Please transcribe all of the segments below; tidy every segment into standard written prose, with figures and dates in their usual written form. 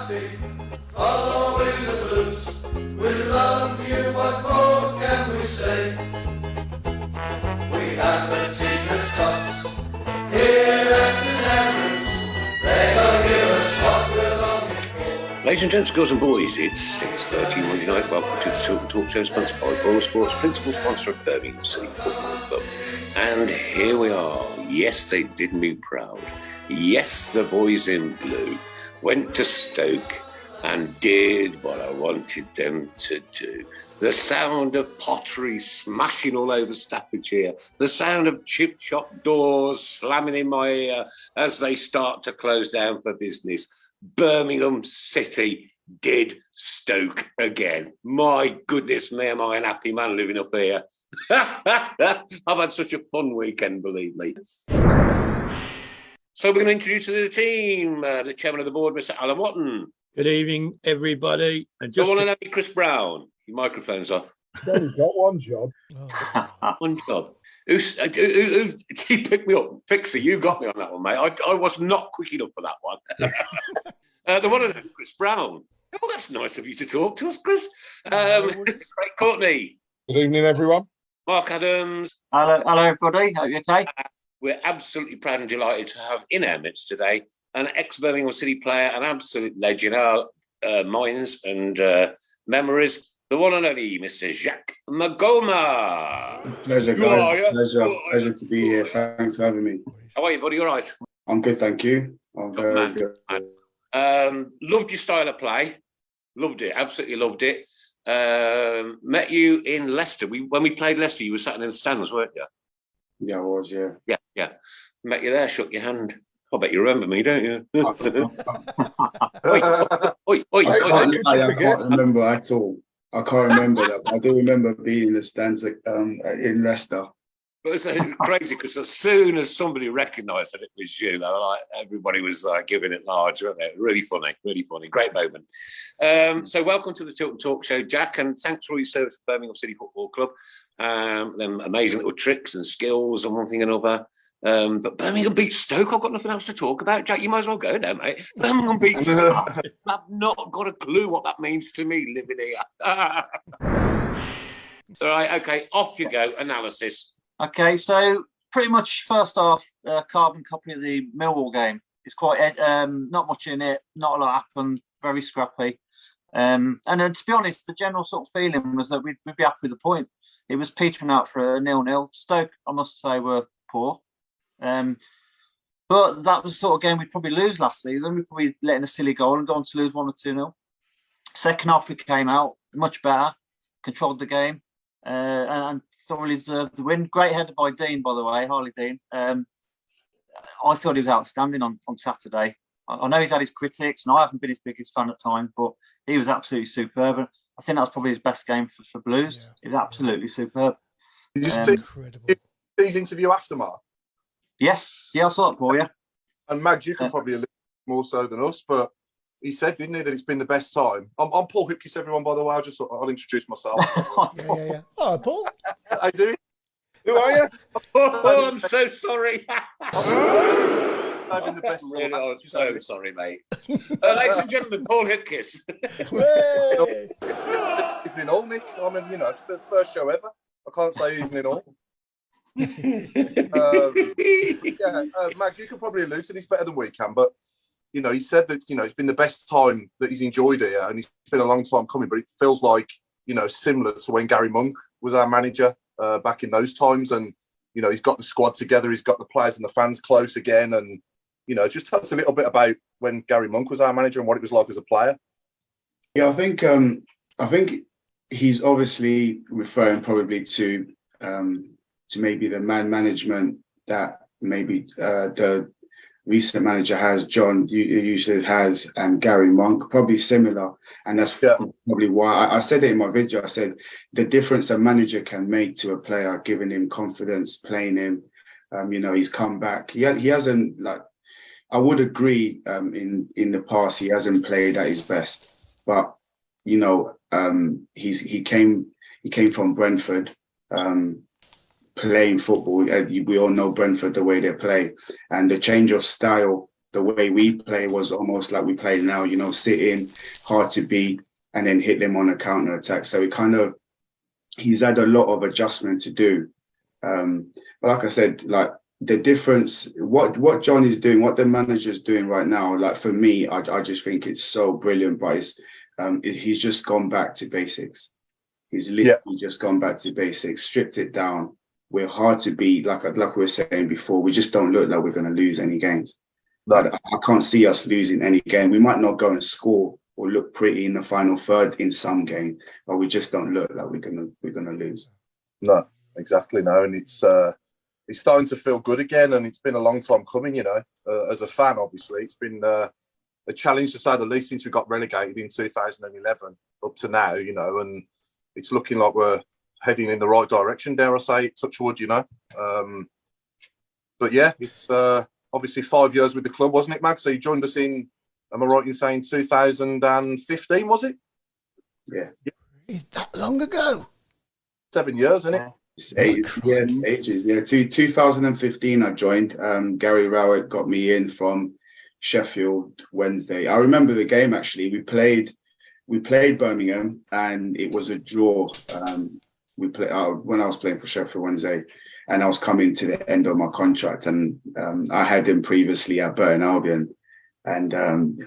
happy, following the blues. We love you, what more can we say? We have the tickets tops here at St Andrews. They go give us what we're longing for. Ladies and gents, girls and boys, it's 6:30 Monday night. Welcome to the Tilton Talk Show, sponsored by Browne Sports, principal sponsor of Birmingham City Football Club. And here we are. Yes, they did me proud. Yes, the boys in blue went to Stoke and did what I wanted them to do. The sound of pottery smashing all over Staffordshire, the sound of chip shop doors slamming in my ear as they start to close down for business. Birmingham City did Stoke again. My goodness me, am I an happy man living up here. I've had such a fun weekend, believe me. So we're going to introduce you to the team. The chairman of the board, Mr. Alan Watton. Good evening, everybody. And just one and only Chris Browne. Your microphone's off. Only got one job. One job. Who did he pick me up? Fixer, you got me on that one, mate. I was not quick enough for that one. The one and only Chris Browne. Oh, that's nice of you to talk to us, Chris. Great Courtney. Good evening, everyone. Mark Adams. Hello, everybody. Hope you're okay. We're absolutely proud and delighted to have in our midst today an ex-Birmingham City player, an absolute legend in our minds and memories, the one and only Mr. Jacques Maghoma. Pleasure, guys. Pleasure to be here. Thanks for having me. How are you, buddy? All right? I'm good, thank you. I'm very good. Loved your style of play. Loved it. Absolutely loved it. Met you in Leicester. When we played Leicester, you were sat in the stands, weren't you? Yeah, I was, yeah. Yeah. Met you there, shook your hand. I bet you remember me, don't you? I can't remember at all. I can't remember that. I do remember being in the stands in Leicester. But it's crazy because as soon as somebody recognised that it was you, they were like, everybody was like giving it large, weren't they? Really funny. Great moment. So welcome to the Tilton Talk Show, Jack, and thanks for all your service to Birmingham City Football Club. Them amazing little tricks and skills and one thing and another. But Birmingham beat Stoke. I've got nothing else to talk about. Jack, you might as well go now, mate. Birmingham beat Stoke. I've not got a clue what that means to me living here. All right, okay, off you go. Analysis. Okay, so pretty much first half, carbon copy of the Millwall game. It's quite not much in it, not a lot happened, very scrappy. And then to be honest, the general sort of feeling was that we'd be happy with the point. It was petering out for a 0-0. Stoke, I must say, were poor. But that was the sort of game we'd probably lose last season. We'd probably let in a silly goal and go on to lose 1 or 2-0. Second half, we came out much better, controlled the game, and thoroughly deserved the win. Great header by Dean, by the way, Harley Dean. I thought he was outstanding on Saturday. I know he's had his critics, and I haven't been his biggest fan at times, but he was absolutely superb. I think that's probably his best game for Blues. Yeah. He was absolutely superb. Did you see his interview after, Mark? Yes, I saw it for you. And Mags, you can probably allude more so than us, but he said, didn't he, that it's been the best time. I'm Paul Hipkiss, everyone, by the way. I'll introduce myself. Yeah. Oh, Paul. I do. Who are you? Oh, I'm so sorry. Having the best really, I'm so sorry, mate. Ladies and gentlemen, Paul Hipkiss. Evening all, Nick. I mean, it's the first show ever. I can't say evening all. Max, you can probably allude to this better than we can, but he said that it's been the best time that he's enjoyed here, and it's been a long time coming. But it feels like similar to when Gary Monk was our manager back in those times, and he's got the squad together, he's got the players and the fans close again, and just tell us a little bit about when Gary Monk was our manager and what it was like as a player. Yeah, I think he's obviously referring probably to maybe the man management that maybe the recent manager has, John usually has, and Gary Monk, probably similar. And that's probably why I said it in my video. I said the difference a manager can make to a player, giving him confidence, playing him. He's come back. He hasn't, like, I would agree in the past he hasn't played at his best, but he came from Brentford. Playing football, we all know Brentford, the way they play, and the change of style the way we play was almost like we play now, you know, sit in, hard to beat, and then hit them on a counter attack. So he's had a lot of adjustment to do. But like I said, like the difference, what John is doing, what the manager's doing right now, like for me, I just think it's so brilliant. But he's just gone back to basics. He's literally just gone back to basics, stripped it down. We're hard to beat, like we were saying before. We just don't look like we're going to lose any games. Like, I can't see us losing any game. We might not go and score or look pretty in the final third in some game, but we just don't look like we're gonna lose. No, exactly. No, and it's starting to feel good again, and it's been a long time coming. You know, as a fan, obviously, it's been a challenge to say the least since we got relegated in 2011 up to now. You know, and it's looking like we're heading in the right direction. Dare I say, touch wood, you know. But yeah, it's obviously 5 years with the club, wasn't it, Mag? So you joined us in, am I right in saying 2015, was it? Yeah. Is that long ago? 7 years, isn't it? It's ages. Yeah, 2015 I joined. Gary Rowett got me in from Sheffield Wednesday. I remember the game actually. We played Birmingham and it was a draw. We played when I was playing for Sheffield Wednesday, and I was coming to the end of my contract, and I had him previously at Burton Albion, and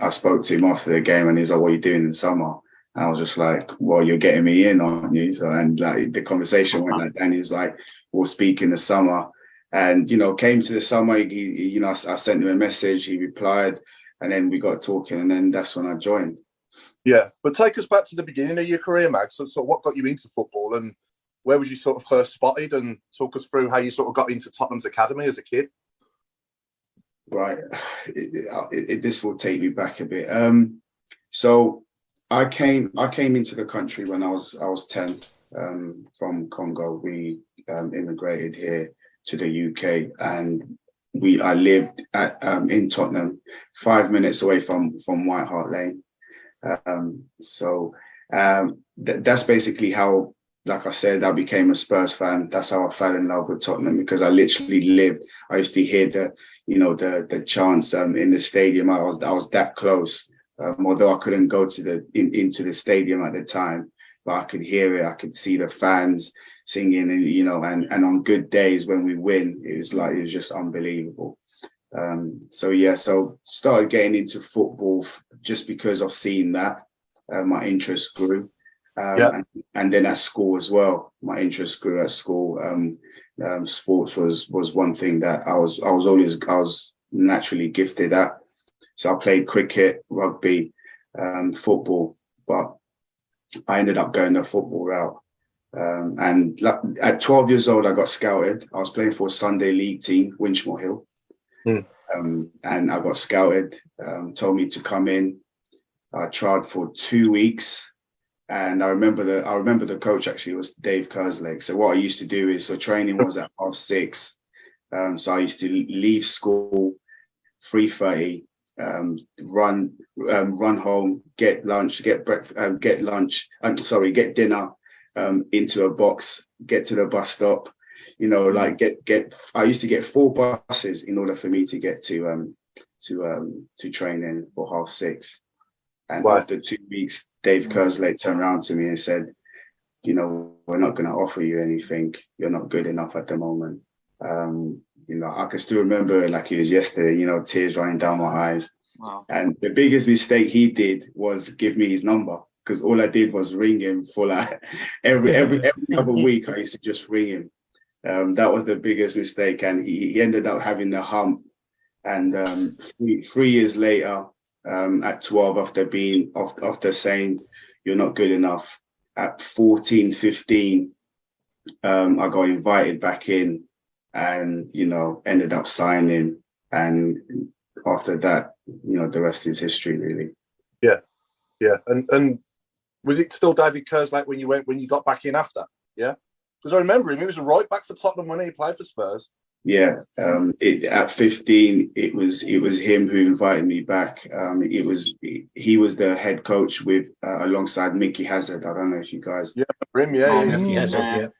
I spoke to him after the game, and he's like, "What are you doing in summer?" And I was just like, "Well, you're getting me in, aren't you?" So, and like the conversation went like that, and he's like, "We'll speak in the summer." And came to the summer. I sent him a message. He replied, and then we got talking, and then that's when I joined. Yeah, but take us back to the beginning of your career, Mag. So what got you into football, and where was you sort of first spotted, and talk us through how you sort of got into Tottenham's academy as a kid? Right, this will take me back a bit. So I came into the country when I was 10 from Congo. We immigrated here to the UK, and I lived in Tottenham, 5 minutes away from White Hart Lane. That's basically how, like I said, I became a Spurs fan. That's how I fell in love with Tottenham, because I literally lived. I used to hear the chants in the stadium. I was that close, although I couldn't go to into the stadium at the time, but I could hear it. I could see the fans singing, and on good days when we win, it was just unbelievable. So started getting into football just because of seeing that. My interest grew. And then at school as well, my interest grew at school. Sports was one thing that I was naturally gifted at. So I played cricket, rugby, football, but I ended up going the football route. And at 12 years old, I got scouted. I was playing for a Sunday league team, Winchmore Hill. And I got scouted, told me to come in. I tried for 2 weeks. And I remember the coach actually was Dave Kerslake. So what I used to do is, so training was at 6:30. So I used to leave school 3:30, run home, get lunch, get dinner into a box, get to the bus stop. I used to get 4 buses in order for me to get to training for 6:30. And after 2 weeks, Dave Kerslake turned around to me and said, "We're not going to offer you anything. You're not good enough at the moment." I can still remember it like it was yesterday, tears running down my eyes. Wow. And the biggest mistake he did was give me his number, because all I did was ring him for like every other week. I used to just ring him. That was the biggest mistake. And he ended up having the hump. And 3 years later, at 12, after saying you're not good enough, at 14, 15, I got invited back in, and ended up signing. And after that, the rest is history, really. Yeah. And was it still David Kerslake when you got back in after? Yeah, because I remember him. He was a right back for Tottenham when he played for Spurs. Yeah, at 15, it was him who invited me back. He was the head coach with alongside Mickey Hazard. I don't know if you guys. Yeah, him. Yeah. Mickey Hazard,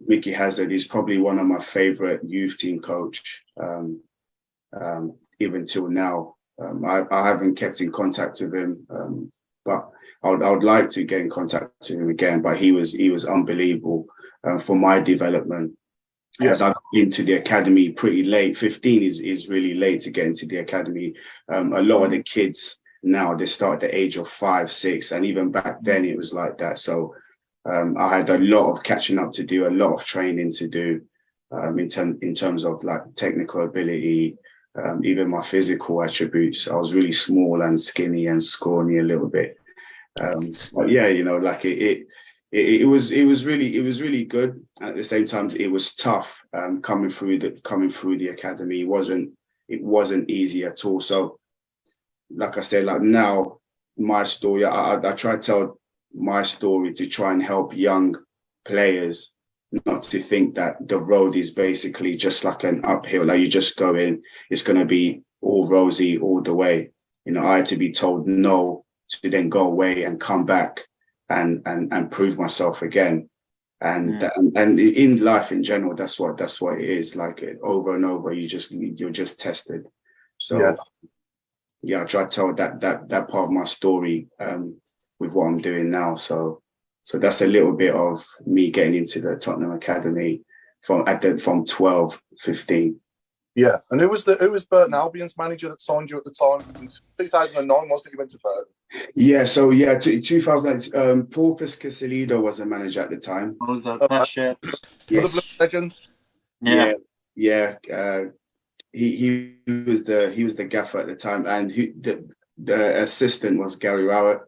Mickey Hazard is probably one of my favorite youth team coach. even till now. I haven't kept in contact with him, but I would like to get in contact with him again. But he was unbelievable for my development. Yeah. As I got into the academy pretty late, 15 is really late to get into the academy. A lot of the kids now, they start at the age of 5, 6, and even back then it was like that. So I had a lot of catching up to do, a lot of training to do in terms of like technical ability, even my physical attributes. I was really small and skinny and scrawny a little bit. But yeah, you know, like it was really good. At the same time, it was tough coming through the academy. It wasn't easy at all. So, like I said, like now, my story, I try to tell my story to try and help young players not to think that the road is basically just like an uphill. Like you just go in, it's going to be all rosy all the way. You know, I had to be told no to then go away and come back and prove myself again. And in life in general, that's what it is. Like over and over, you're just tested. So yeah, I try to tell that part of my story with what I'm doing now. So that's a little bit of me getting into the Tottenham Academy from 12, 15. Yeah, and who was Burton Albion's manager that signed you at the time? In 2009, wasn't it? You went to Burton. Yeah, so yeah, 2008. Paul Piscasilido was the manager at the time. Yes. Legend. Yeah. He was the gaffer at the time, and the assistant was Gary Rowett.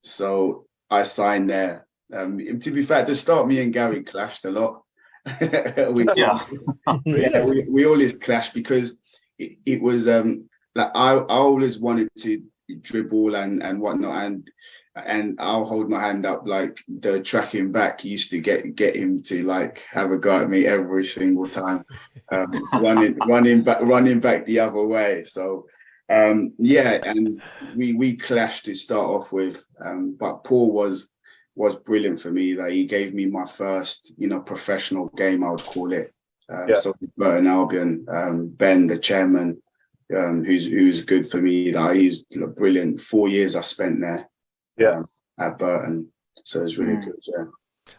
So I signed there. To be fair, at the start, me and Gary clashed a lot. we always clashed because it was like I always wanted to dribble and whatnot, and I'll hold my hand up. Like the tracking back used to get him to like have a go at me every single time, running back the other way. So and we clashed to start off with, but Paul was brilliant for me. Like he gave me my first, professional game, I would call it. So Burton Albion, Ben, the chairman, who's good for me. Like he's brilliant. 4 years I spent there. At Burton, so it's really good.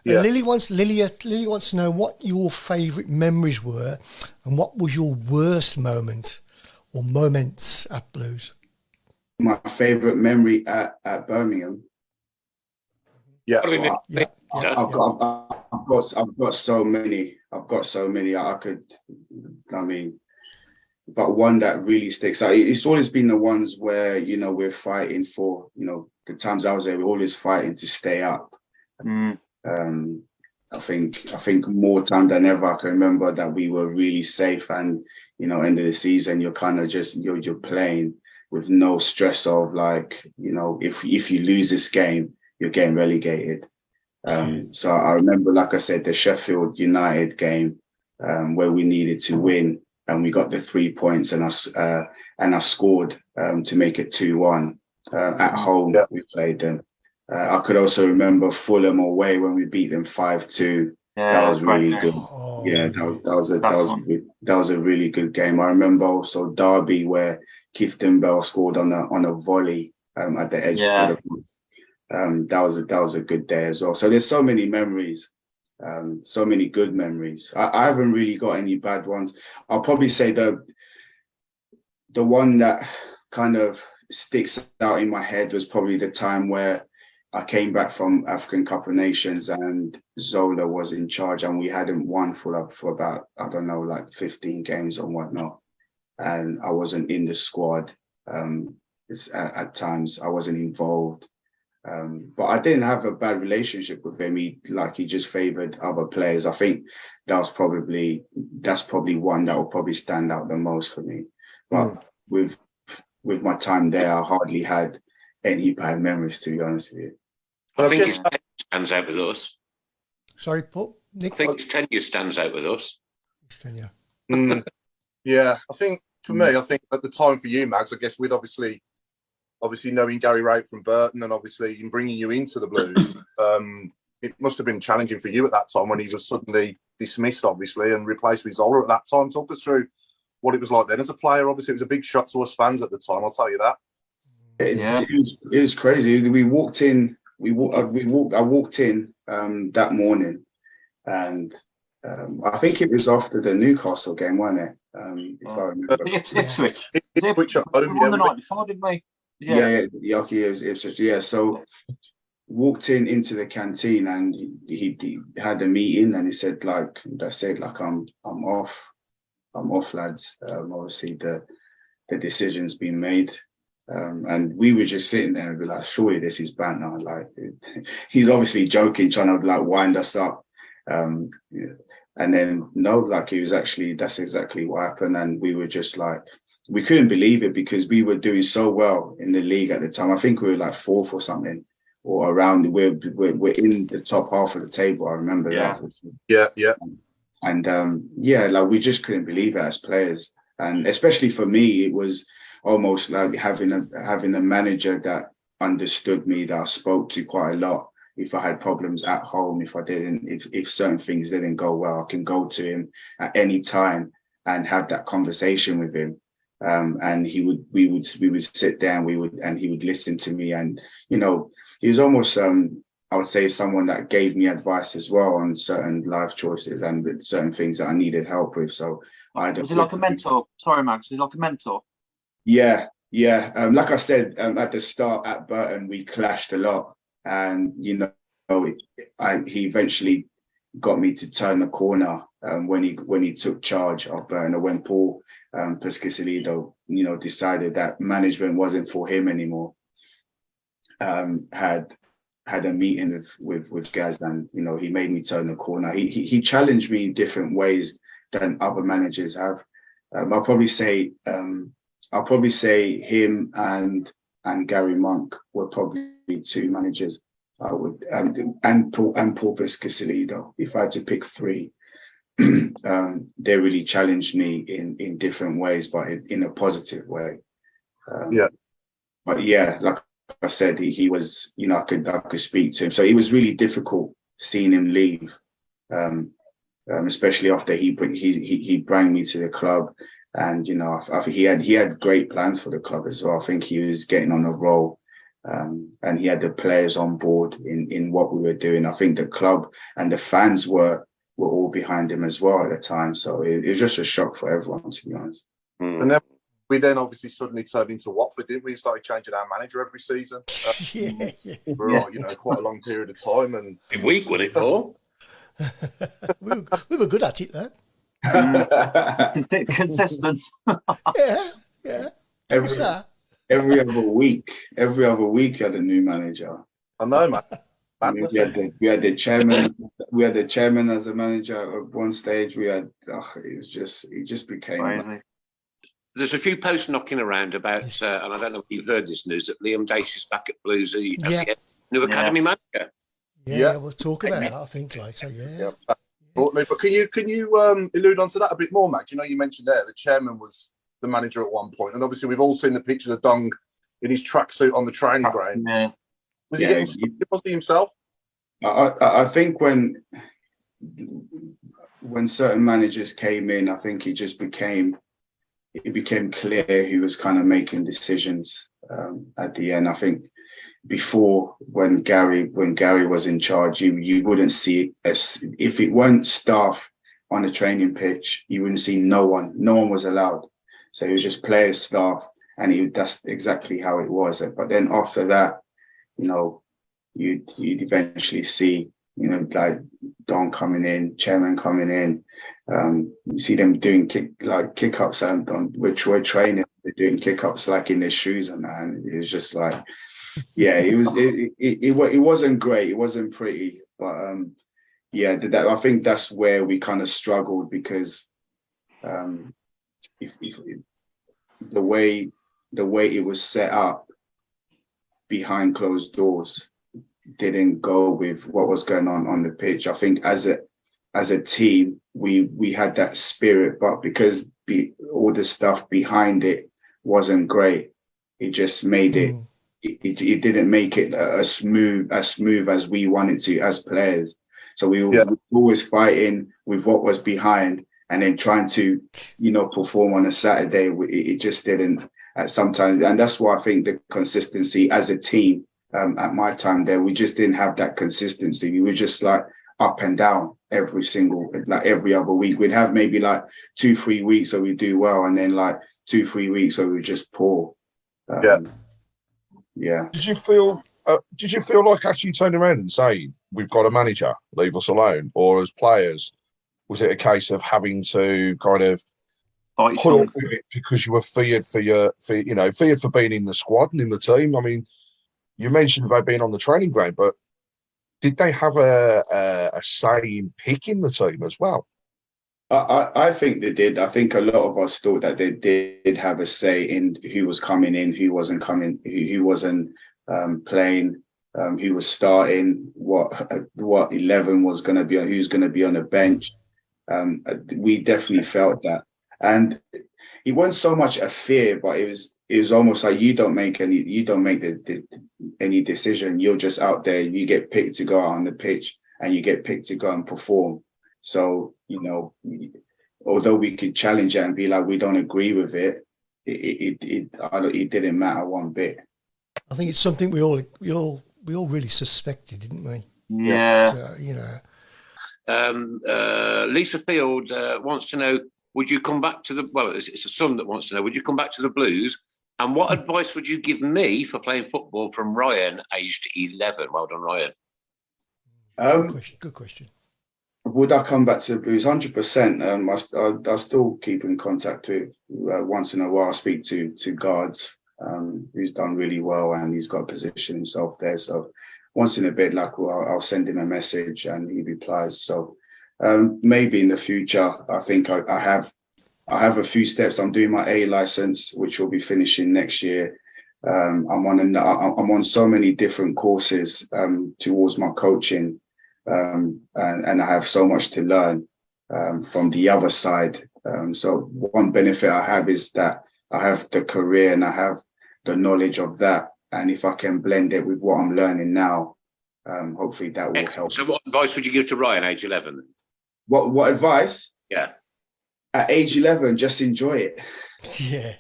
Yeah. Lily wants to know what your favourite memories were, and what was your worst moment or moments at Blues. My favourite memory at Birmingham. Yeah, I've got so many. But one that really sticks out. It's always been the ones where we're fighting for. The times I was there, we're always fighting to stay up. I think more time than ever, I can remember that we were really safe, and end of the season, you're kind of just you're playing with no stress of like if you lose this game, you're getting relegated. So I remember, like I said, the Sheffield United game where we needed to win, and we got the 3 points, and I scored to make it 2-1 at home. Yeah. We played them. I could also remember Fulham away when we beat them 5-2. That was really good. That was a really good game. I remember also Derby where Clifton Bell scored on a volley at the edge of the box. That was a good day as well. So there's so many memories, so many good memories. I haven't really got any bad ones. I'll probably say the one that kind of sticks out in my head was probably the time where I came back from African Cup of Nations and Zola was in charge, and we hadn't won for about, I don't know, like 15 games or whatnot. And I wasn't in the squad. At times I wasn't involved. But I didn't have a bad relationship with him. He just favoured other players. I think that's probably one that will probably stand out the most for me. But with my time there, I hardly had any bad memories, to be honest with you. I think his tenure stands out with us. Sorry, Paul? Nick? I think his tenure stands out with us. His tenure. Yeah, I think for me, I think at the time for you, Mags, I guess with obviously knowing Gary Wright from Burton and obviously in bringing you into the Blues, it must have been challenging for you at that time when he was suddenly dismissed, obviously, and replaced with Zola at that time. Talk us through what it was like then as a player. Obviously, it was a big shock to us fans at the time. I'll tell you that. It was crazy. We walked in. I walked in that morning, and I think it was after the Newcastle game, wasn't it? If I remember. Ipswich. Ipswich at home, We won the night before, didn't we? Yeah. It was Ipswich. Yeah. So walked into the canteen, and he had a meeting, and he said like, I'm off, lads. Obviously the decision's been made. And we were just sitting there and be like, surely this is banter. Like, he's obviously joking, trying to like wind us up. And then no, like that's exactly what happened. And we were just like, we couldn't believe it because we were doing so well in the league at the time. I think we were like fourth or something, or around. We're in the top half of the table. I remember that. Yeah. And like we just couldn't believe it as players, and especially for me, it was almost like having a manager that understood me, that I spoke to quite a lot. If I had problems at home, if certain things didn't go well, I can go to him at any time and have that conversation with him. And we would sit down, and he would listen to me. And, you know, he was almost, I would say, someone that gave me advice as well on certain life choices and with certain things that I needed help with. So was he like a mentor? Sorry, Max, was he like a mentor? Yeah. Like I said, at the start at Burton, we clashed a lot, and you know, he eventually got me to turn the corner when he took charge of Burton, or when Paul Pescasilido, you know, decided that management wasn't for him anymore. Had a meeting with Gaz, and you know, he made me turn the corner. He challenged me in different ways than other managers have. I'll probably say him and Gary Monk were probably two managers I would, and Paul Pescasilido. If I had to pick three, they really challenged me in different ways, but in a positive way. But yeah, like I said, he was, you know, I could speak to him. So it was really difficult seeing him leave, especially after he brought me to the club. And, you know, I think he had great plans for the club as well. I think he was getting on a roll, and he had the players on board in what we were doing. I think the club and the fans were all behind him as well at the time. So it was just a shock for everyone, to be honest. And then we obviously suddenly turned into Watford, didn't we? Started changing our manager every season. For you know, quite a long period of time. And a week, wasn't it, Paul? we were good at it though. Consistent. Yeah. Every other week, you had a new manager. I know, man. We had the chairman. We had the chairman as a manager at one stage. It just became crazy. There's a few posts knocking around about, and I don't know if you've heard this news, that Liam Dace is back at Blues as the new academy manager. Yeah, we'll talk about that, I think, later. Yeah. But can you allude on to that a bit more, Max? You know, you mentioned there the chairman was the manager at one point, and obviously we've all seen the pictures of Dong in his tracksuit on the training ground. Yeah. Was he getting stuck? Was he himself? I think when certain managers came in, I think it became clear who was kind of making decisions at the end. I think before, when Gary was in charge, you wouldn't see it if it weren't staff on the training pitch, you wouldn't see no one. No one was allowed. So it was just players, staff, and that's exactly how it was. But then after that, you know, you'd eventually see, you know, like Don coming in, chairman coming in. You see them doing kick-ups, and which we're training, they're doing kick-ups like in their shoes and that. And it was just like, yeah, it wasn't great. It wasn't pretty, but I think that's where we kind of struggled, because if the way it was set up behind closed doors didn't go with what was going on the pitch. I think as a team, we had that spirit, but because all the stuff behind it wasn't great, it just made it. It didn't make it as smooth as we wanted to as players. So we were always fighting with what was behind, and then trying to, perform on a Saturday, it just didn't sometimes. And that's why I think the consistency as a team, at my time there, we just didn't have that consistency. We were just like up and down every other week. We'd have maybe like 2-3 weeks where we do well, and then like 2-3 weeks where we just poor. Yeah. Did you feel like actually turning around and saying, we've got a manager, leave us alone? Or as players, was it a case of having to kind of put up with it because you were feared for being in the squad and in the team? I mean, you mentioned about being on the training ground, but did they have a say in picking the team as well? I think they did. I think a lot of us thought that they did have a say in who was coming in, who wasn't coming, who wasn't playing, who was starting, what 11 was going to be on, who's going to be on the bench. We definitely felt that, and it wasn't so much a fear, but it was almost like you don't make any decision. You're just out there. You get picked to go out on the pitch, and you get picked to go and perform. So, although we could challenge it and be like, we don't agree with it, it didn't matter one bit. I think it's something we all really suspected, didn't we? Yeah. So, Lisa Field wants to know, would you come back to it's a son that wants to know, would you come back to the Blues? And what advice would you give me for playing football, from Ryan, aged 11? Well done, Ryan. Good question. Would I come back to the Blues? 100%. I still keep in contact with, once in a while, I speak to guards, who's done really well, and he's got to position himself there. So once in a bit, I'll send him a message and he replies. So maybe in the future, I think I have a few steps. I'm doing my A license, which will be finishing next year. I'm on so many different courses towards my coaching. And I have so much to learn from the other side. So one benefit I have is that I have the career and I have the knowledge of that. And if I can blend it with what I'm learning now, hopefully that will help. So what advice would you give to Ryan, age 11? What advice? Yeah. At age 11, just enjoy it. Yeah.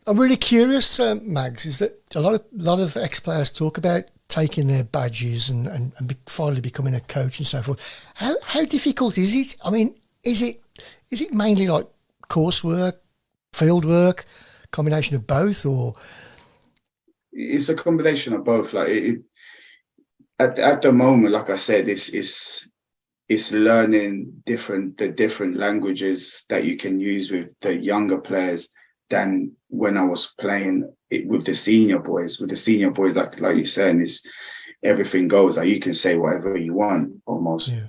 I'm really curious, Mags, is that a lot of ex-players talk about taking their badges and finally becoming a coach and so forth. How difficult is it? I mean, is it mainly like coursework, field work, combination of both, or? It's a combination of both. Like at the moment, like I said, it's learning the different languages that you can use with the younger players than when I was playing it with the senior boys. With the senior boys, like you're saying, is everything goes. Like you can say whatever you want almost. Yeah.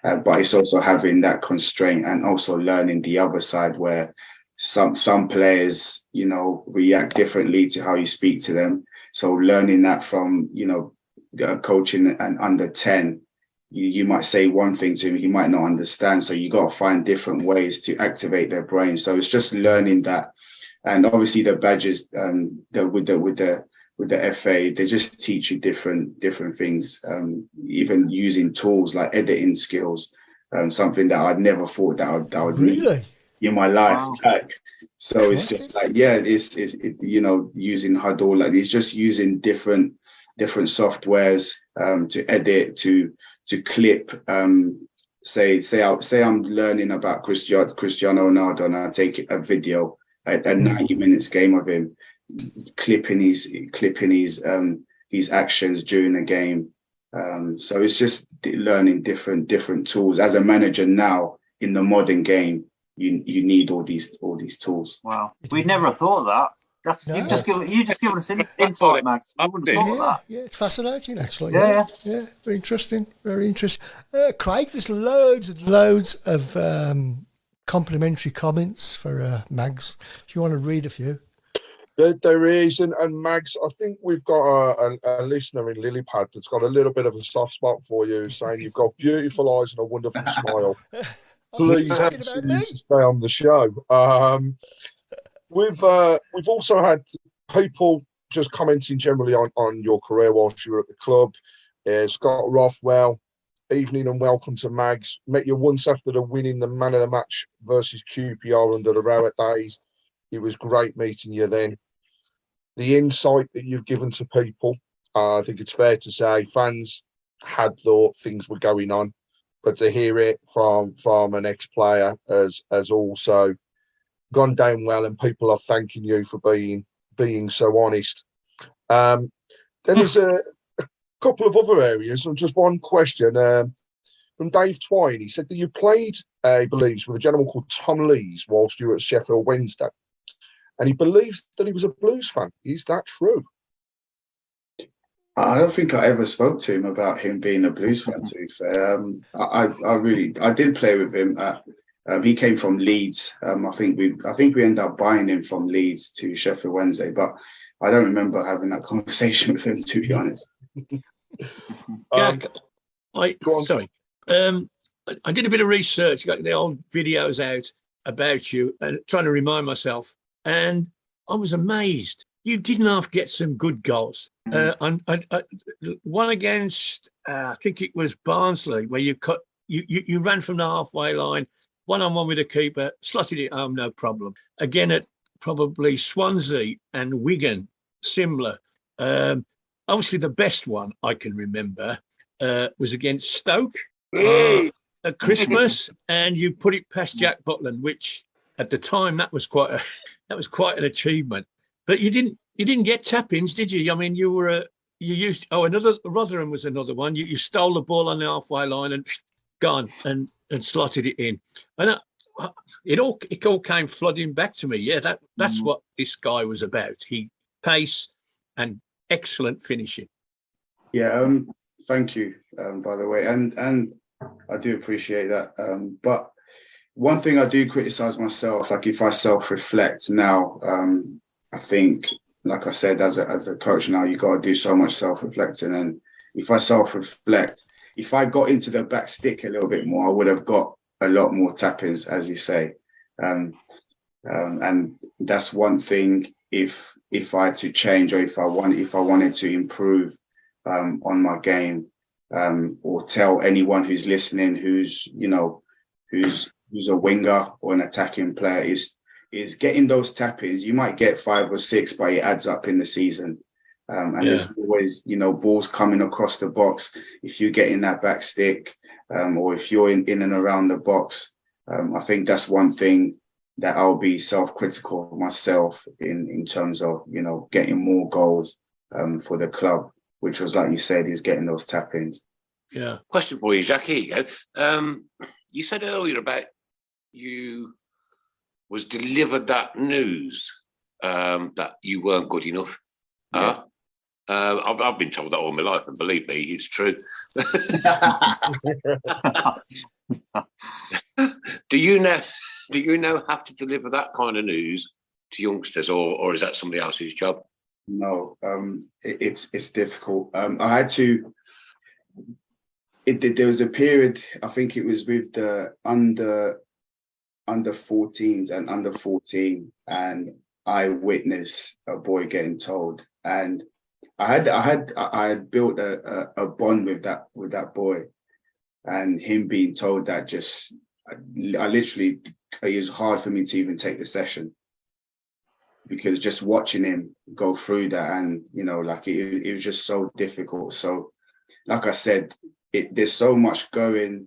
But it's also having that constraint and also learning the other side where some players, react differently to how you speak to them. So learning that from, coaching and under 10, you might say one thing to him, he might not understand. So you got to find different ways to activate their brain. So it's just learning that. And obviously the badges, with the FA, they just teach you different things, even using tools like editing skills, something that I'd never thought that I would really need in my life. Wow. So it's just it's using Huddle, it's just using different softwares to edit, to clip. Say I'm learning about Cristiano Ronaldo, and I take a video at 90 minutes game of him, clipping his actions during the game. So it's just learning different tools. As a manager now in the modern game, you need all these tools. Wow, we'd never have thought of that. You've just given us insight, Max. I wouldn't have thought of that. Yeah, it's fascinating, actually. Yeah. Very interesting. Craig, there's loads and loads of complimentary comments for Mags. If you want to read a few. There is, and Mags, I think we've got a listener in Lilypad that's got a little bit of a soft spot for you, saying you've got beautiful eyes and a wonderful smile. Please continue to stay on the show. We've also had people just commenting generally on your career whilst you were at the club. Scott Rothwell, evening and welcome to Mags. Met you once after the winning the man of the match versus QPR under the Rowett days. It was great meeting you then. The insight that you've given to people, I think it's fair to say fans had thought things were going on, but to hear it from an ex-player has also gone down well, and people are thanking you for being so honest. Then there's a couple of other areas, and just one question from Dave Twine. He said that you played, he believes, with a gentleman called Tom Lees whilst you were at Sheffield Wednesday, and he believes that he was a Blues fan. Is that true? I don't think I ever spoke to him about him being a Blues fan, to be fair. I did play with him. He came from Leeds. I think we ended up buying him from Leeds to Sheffield Wednesday, but I don't remember having that conversation with him, to be honest. Jack, I did a bit of research, got the old videos out about you, and trying to remind myself, and I was amazed. You didn't half get some good goals. One against, I think it was Barnsley, where you ran from the halfway line, one-on-one with the keeper, slotted it home, no problem. Again at probably Swansea and Wigan, similar. Obviously, the best one I can remember was against Stoke at Christmas, and you put it past Jack Butland, which at the time that was quite an achievement. But you didn't get tap-ins, did you? I mean, another Rotherham was another one. You stole the ball on the halfway line and gone and slotted it in, and it all came flooding back to me. Yeah, that's what this guy was about. He pace and excellent finishing. Yeah, thank you, by the way, and I do appreciate that. But one thing I do criticise myself, like if I self-reflect now, I think, like I said, as a coach now, you got to do so much self-reflecting. And if I self-reflect, if I got into the back stick a little bit more, I would have got a lot more tap-ins, as you say. And that's one thing. If I had to change, or if I wanted to improve on my game, or tell anyone who's listening, who's a winger or an attacking player, is getting those tap-ins. You might get 5 or 6, but it adds up in the season. There's always, balls coming across the box. If you get in that back stick, or if you're in and around the box, I think that's one thing that I'll be self-critical of myself in terms of, getting more goals for the club, which was, like you said, is getting those tap-ins. Yeah. Question for you, Jacques. Here you go. You said earlier about you was delivered that news that you weren't good enough. Yeah. I've been told that all my life, and believe me, it's true. Do you know how to deliver that kind of news to youngsters, or is that somebody else's job? No, it's difficult. I had to. There was a period, I think it was with the under 14s and under 14, and I witnessed a boy getting told, and I had built a bond with that boy, and him being told that just I literally, it was hard for me to even take the session, because just watching him go through that, and it was just so difficult. So, like I said, there's so much going.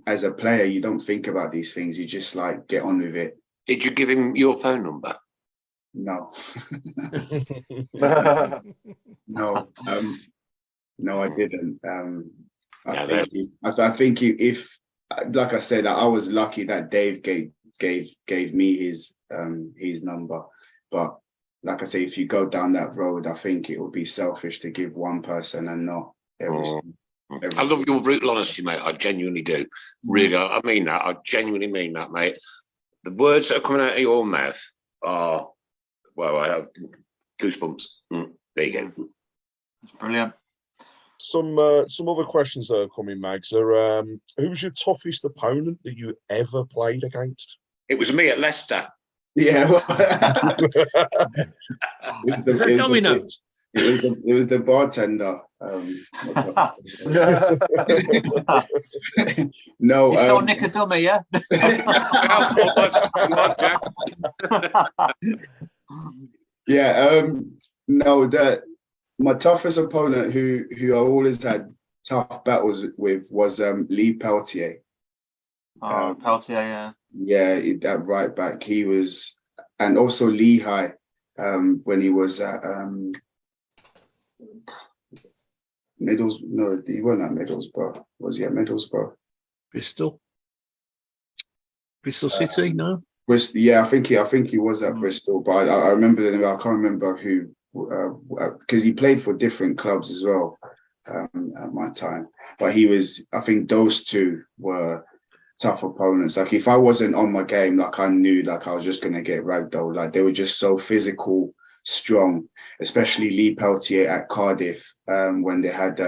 As a player, you don't think about these things. You just get on with it. Did you give him your phone number? No. No, I didn't. I think if, like I said, I was lucky that Dave gave me his number. But like I say, if you go down that road, I think it would be selfish to give one person and not everything. I love your brutal honesty, mate. I genuinely do. Really, I mean that. I genuinely mean that, mate. The words that are coming out of your mouth are, well, I have goosebumps. There you go. It's brilliant. Some other questions that are coming, Mags, are who's your toughest opponent that you ever played against? It was me at Leicester. Yeah. Is that Domino's? It was the bartender. No, You saw Nick a dummy, yeah? Yeah. No, my toughest opponent, who I always had tough battles with, was Lee Peltier. Peltier, yeah. Yeah, that right back. He was, and also Lehigh, when he was at Middles. No, he wasn't at Middlesbrough. Was he at Middlesbrough? Bristol City, no? Bristol. Yeah, I think he was at Bristol, but I remember the name. I can't remember who, because he played for different clubs as well at my time. But he was. I think those two were tough opponents. Like if I wasn't on my game, like I knew like I was just gonna get ragdolled. Like they were just so physical, strong, especially Lee Peltier at Cardiff, when they had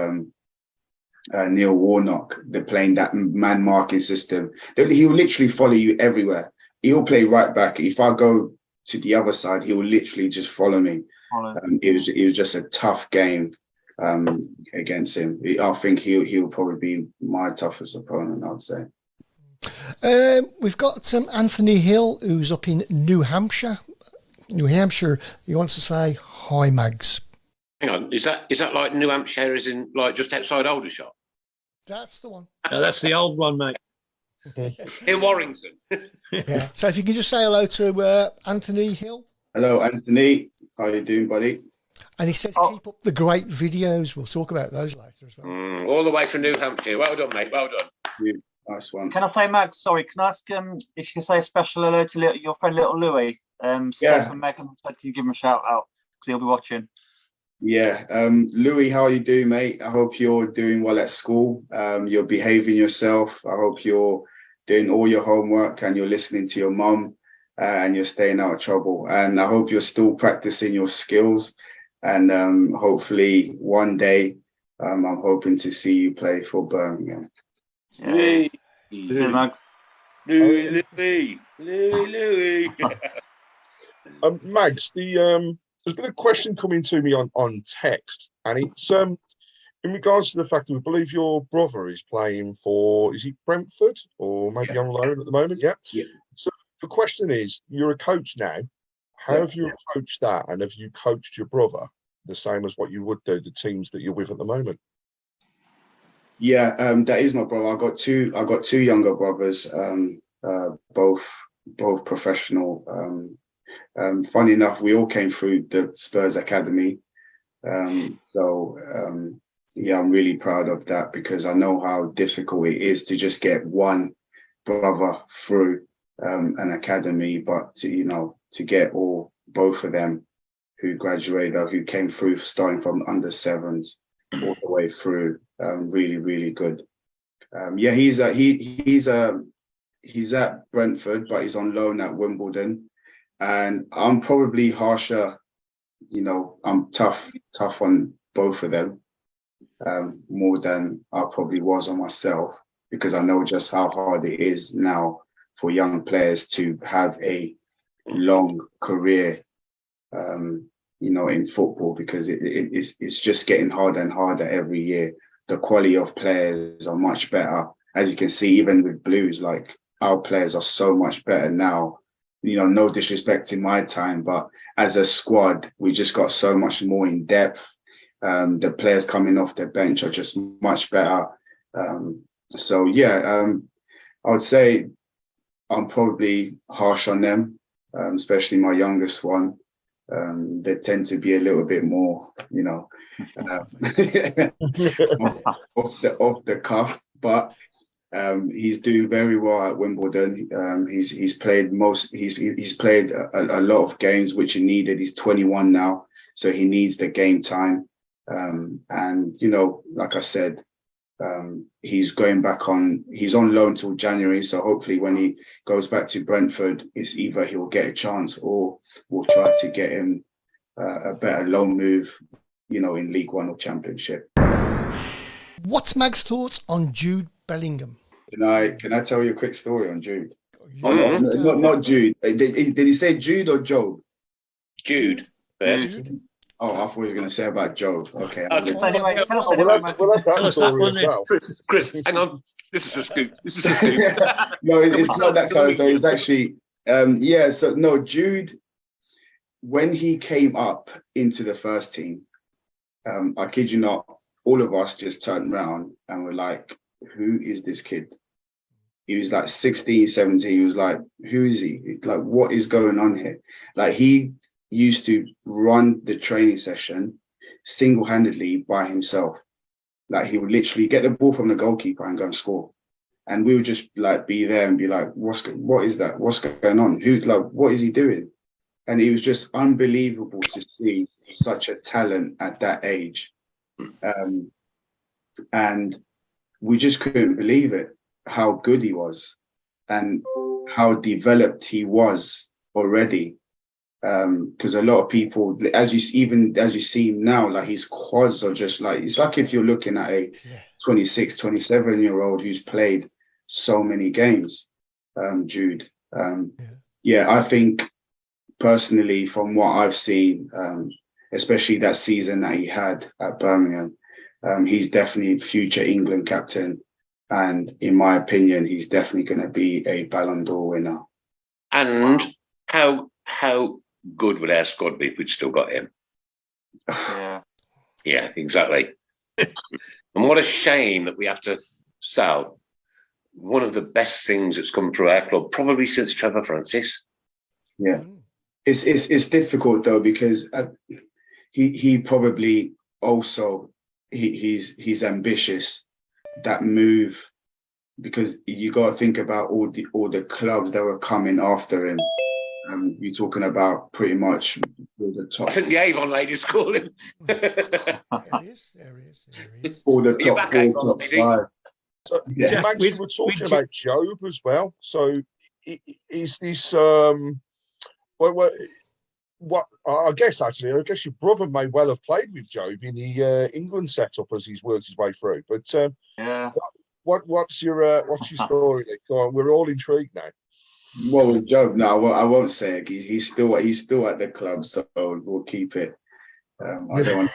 Neil Warnock. They're playing that man marking system. He will literally follow you everywhere. He'll play right back. If I go to the other side, he will literally just follow me. It was just a tough game against him. I think he'll probably be my toughest opponent, I'd say. We've got Anthony Hill, who's up in New Hampshire. He wants to say hi, Mags. Hang on, is that like New Hampshire, is in like just outside Aldershot? That's the one. No, that's the old one, mate. In Warrington. Yeah. So if you can just say hello to Anthony Hill. Hello, Anthony. How you doing, buddy? And he says keep up the great videos. We'll talk about those later as well. All the way from New Hampshire. Well done, mate. Well done. Nice one. Can I say, Max? Sorry, can I ask if you can say a special hello to your friend Little Louis? Steph and Megan said, can you give him a shout out because he'll be watching? Yeah, Louis, how are you doing, mate? I hope you're doing well at school. You're behaving yourself. I hope you're doing all your homework and you're listening to your mum and you're staying out of trouble. And I hope you're still practicing your skills. And hopefully one day, I'm hoping to see you play for Birmingham. Louis. Max. Louis. Mags, there's been a question coming to me on text, and it's in regards to the fact that we believe your brother is playing for, is he Brentford or maybe on loan at the moment? Yeah. So the question is, you're a coach now. How have you approached that, and have you coached your brother the same as what you would do the teams that you're with at the moment? Yeah, that is my brother. I got two younger brothers, both professional. Funny enough, we all came through the Spurs Academy. Yeah, I'm really proud of that because I know how difficult it is to just get one brother through an academy, but to get both of them who graduated, who came through starting from under sevens all the way through, really, really good. Yeah, he's at Brentford, but he's on loan at Wimbledon. And I'm probably harsher, I'm tough on both of them, more than I probably was on myself, because I know just how hard it is now for young players to have a long career, in football, because it's just getting harder and harder every year. The quality of players are much better. As you can see, even with Blues, like our players are so much better now. No disrespect in my time, but as a squad, we just got so much more in depth. The players coming off the bench are just much better. I would say I'm probably harsh on them, especially my youngest one. They tend to be a little bit more, off the cuff, but he's doing very well at Wimbledon. He's played he's played a lot of games which he needed. He's 21 now, so he needs the game time. And like I said, he's on loan till January. So hopefully when he goes back to Brentford, it's either he'll get a chance or we'll try to get him a better loan move, in League One or Championship. What's Mag's thoughts on Jude Bellingham? Can I tell you a quick story on Jude? Not Jude. Did he say Jude or Job? Jude. Jude. Oh, I thought he was going to say about Job. Okay. Anyway, tell us We'll anyway, have that Tell us that story one as then. well. Chris, hang on. This is a scoop. This is a scoop. No, it's not that kind of story. It's actually, so no, Jude, when he came up into the first team, I kid you not, all of us just turned around and were like, who is this kid? He was like 16, 17. He was like, who is he? Like, what is going on here? Like, he used to run the training session single-handedly by himself. Like, he would literally get the ball from the goalkeeper and go and score. And we would just like be there and be like, what is that? What's going on? What is he doing? And it was just unbelievable to see such a talent at that age. And we just couldn't believe it, how good he was and how developed he was already. Because a lot of people, as you see now, like his quads are just like, it's like if you're looking at a 26, 27-year-old who's played so many games, Jude. I think personally, from what I've seen, especially that season that he had at Birmingham, he's definitely future England captain. And in my opinion, he's definitely going to be a Ballon d'Or winner. And how good would our squad be if we'd still got him? Yeah, exactly. And what a shame that we have to sell one of the best things that's come through our club, probably since Trevor Francis. Yeah, it's difficult though, because he probably also he's ambitious. That move, because you got to think about all the clubs that were coming after him. You're talking about pretty much all the top. I think the Avon ladies call him. There he is. All the top four, top five. So, Yeah. Max, we're talking about Job as well. So, is this what I guess your brother may well have played with Job in the England setup as he's worked his way through. But what's your story? Go on, we're all intrigued now. Well, with Job, no, I won't say it. He's still at the club, so we'll keep it. I don't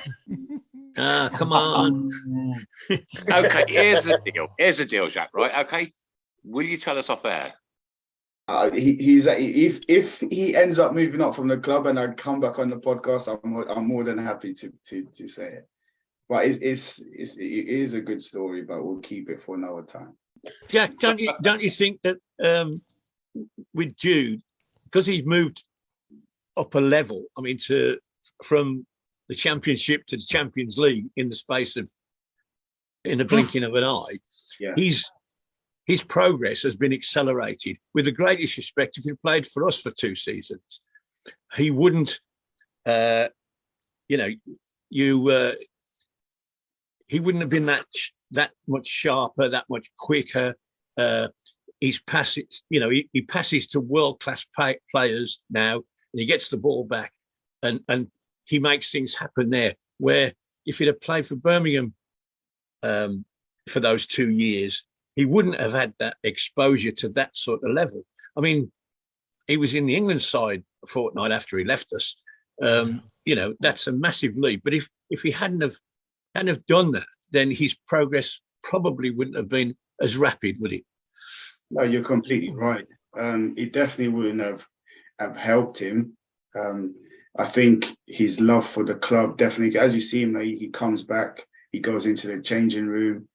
want. Come on. Okay, here's the deal, Jacques. Right? Okay, will you tell us off air? He's if he ends up moving up from the club and I come back on the podcast, I'm more than happy to say it. But it is a good story, but we'll keep it for another time. Jack, don't you think that with Jude, because he's moved up a level, I mean, from the Championship to the Champions League in the space of in the blinking of an eye, his progress has been accelerated. With the greatest respect, if he played for us for 2 seasons, he wouldn't, he wouldn't have been that much sharper, that much quicker. His passes, he passes to world-class players now, and he gets the ball back, and he makes things happen there. Where if he'd have played for Birmingham for those 2 years, he wouldn't have had that exposure to that sort of level. I mean, he was in the England side a fortnight after he left us. That's a massive leap. But if he hadn't have done that, then his progress probably wouldn't have been as rapid, would it? No, you're completely right. It definitely wouldn't have helped him. I think his love for the club definitely, as you see him, he comes back, he goes into the changing room,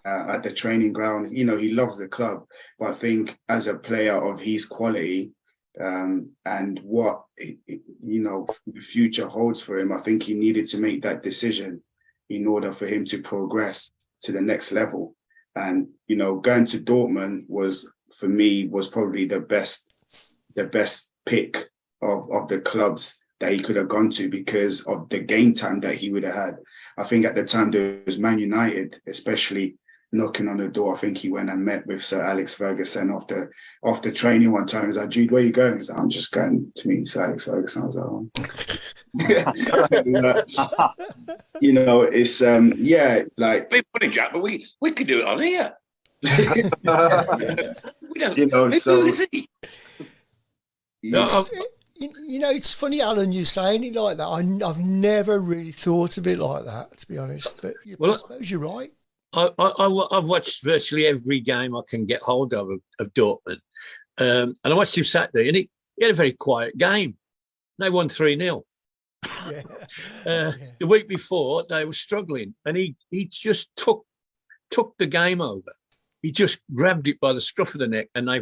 at the training ground. He loves the club. But I think as a player of his quality and what the future holds for him, I think he needed to make that decision in order for him to progress to the next level. And going to Dortmund was probably the best pick of the clubs that he could have gone to because of the game time that he would have had. I think at the time there was Man United, especially knocking on the door. I think he went and met with Sir Alex Ferguson after training one time. He's like, Jude, where are you going? He's like, I'm just going to meet Sir Alex Ferguson. I was like, oh. It's like Be funny, Jack, but we could do it on here. We don't. so. it's funny, Alan, you saying it like that. I've never really thought of it like that, to be honest. But I suppose you're right. I've watched virtually every game I can get hold of Dortmund. And I watched him Saturday, and he had a very quiet game. They won 3-0. Yeah. The week before, they were struggling, and he just took the game over. He just grabbed it by the scruff of the neck, and I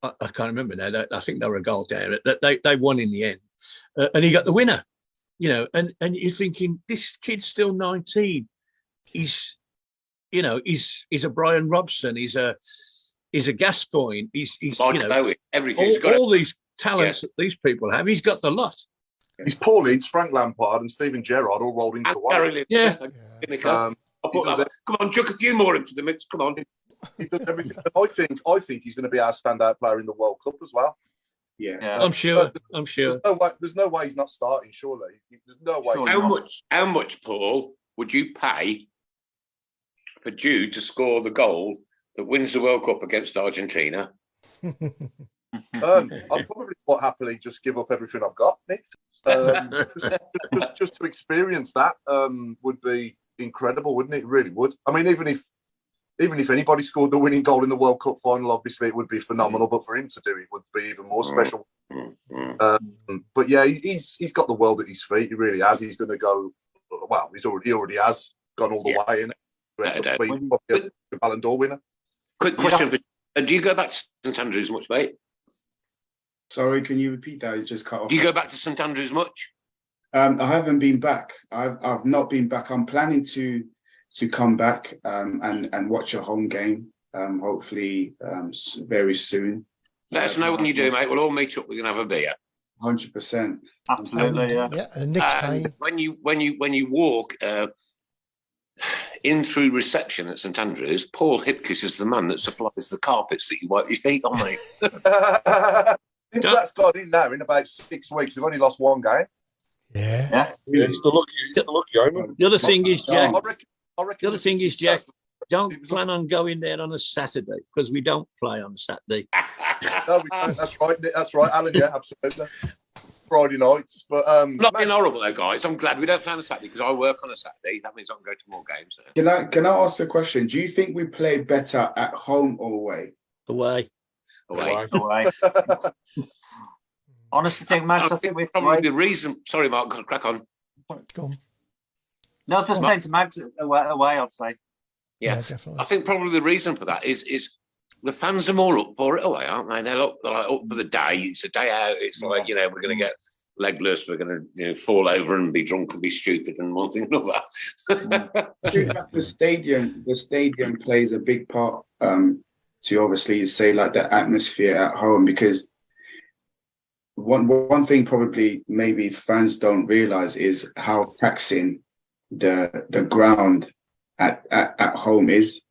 can't remember now. I think they were a goal down. They won in the end, and he got the winner. And you're thinking, this kid's still 19. He's a Brian Robson. He's a Gascoigne. He's everything. All these talents that these people have. He's got the lot. He's Paul Leeds, Frank Lampard, and Steven Gerrard all rolled into one. Yeah. Come on, chuck a few more into the mix. Come on. He does everything. I think he's going to be our standout player in the World Cup as well. Yeah. I'm sure. There's no way he's not starting. Surely, there's no way. How much, Paul, would you pay for Jude to score the goal that wins the World Cup against Argentina? I'd probably quite happily just give up everything I've got, Nick. Just to experience that would be incredible, wouldn't it? It really would. I mean, even if anybody scored the winning goal in the World Cup final, obviously it would be phenomenal. But for him to do it would be even more special. But yeah, he's got the world at his feet. He really has. He's going to go. Well, he already has gone all the way in. Ballon d'Or winner. Quick question: do you go back to St Andrews much, mate? Sorry, can you repeat that? It just cut off. Do you go back to St Andrews much? I haven't been back. I've not been back. I'm planning to come back and watch a home game. Hopefully very soon. Let us know when you do, mate. We'll all meet up. We're gonna have a beer. 100%. Absolutely, yeah. Yeah, and Nick's paying. When you walk in through reception at St Andrews, Paul Hipkiss is the man that supplies the carpets that you wipe your feet on, mate. Since that's got in now, in about 6 weeks, we've only lost one game. Yeah. It's the lucky omen. The other thing is, Jack. I reckon The other thing is, Jack, don't plan on going there on a Saturday because we don't play on a Saturday. No, we don't. That's right. That's right, Alan. Yeah, absolutely. Friday nights, but not being horrible though, guys. I'm glad we don't play on a Saturday because I work on a Saturday. That means I can go to more games. Can I ask a question? Do you think we play better at home or away? Away. Honestly, think, Max, I think we're probably the reason. Sorry, Mark, crack on. Go on. No, I was just saying to Max away, I'd say. Yeah, definitely. I think probably the reason for that is the fans are more up for it away, aren't they? They're like up for the day. It's a day out. It's like, we're going to get legless. We're going to fall over and be drunk and be stupid and one thing and another. I think that the stadium plays a big part to obviously say like the atmosphere at home, because one thing probably maybe fans don't realize is how taxing the ground at home is.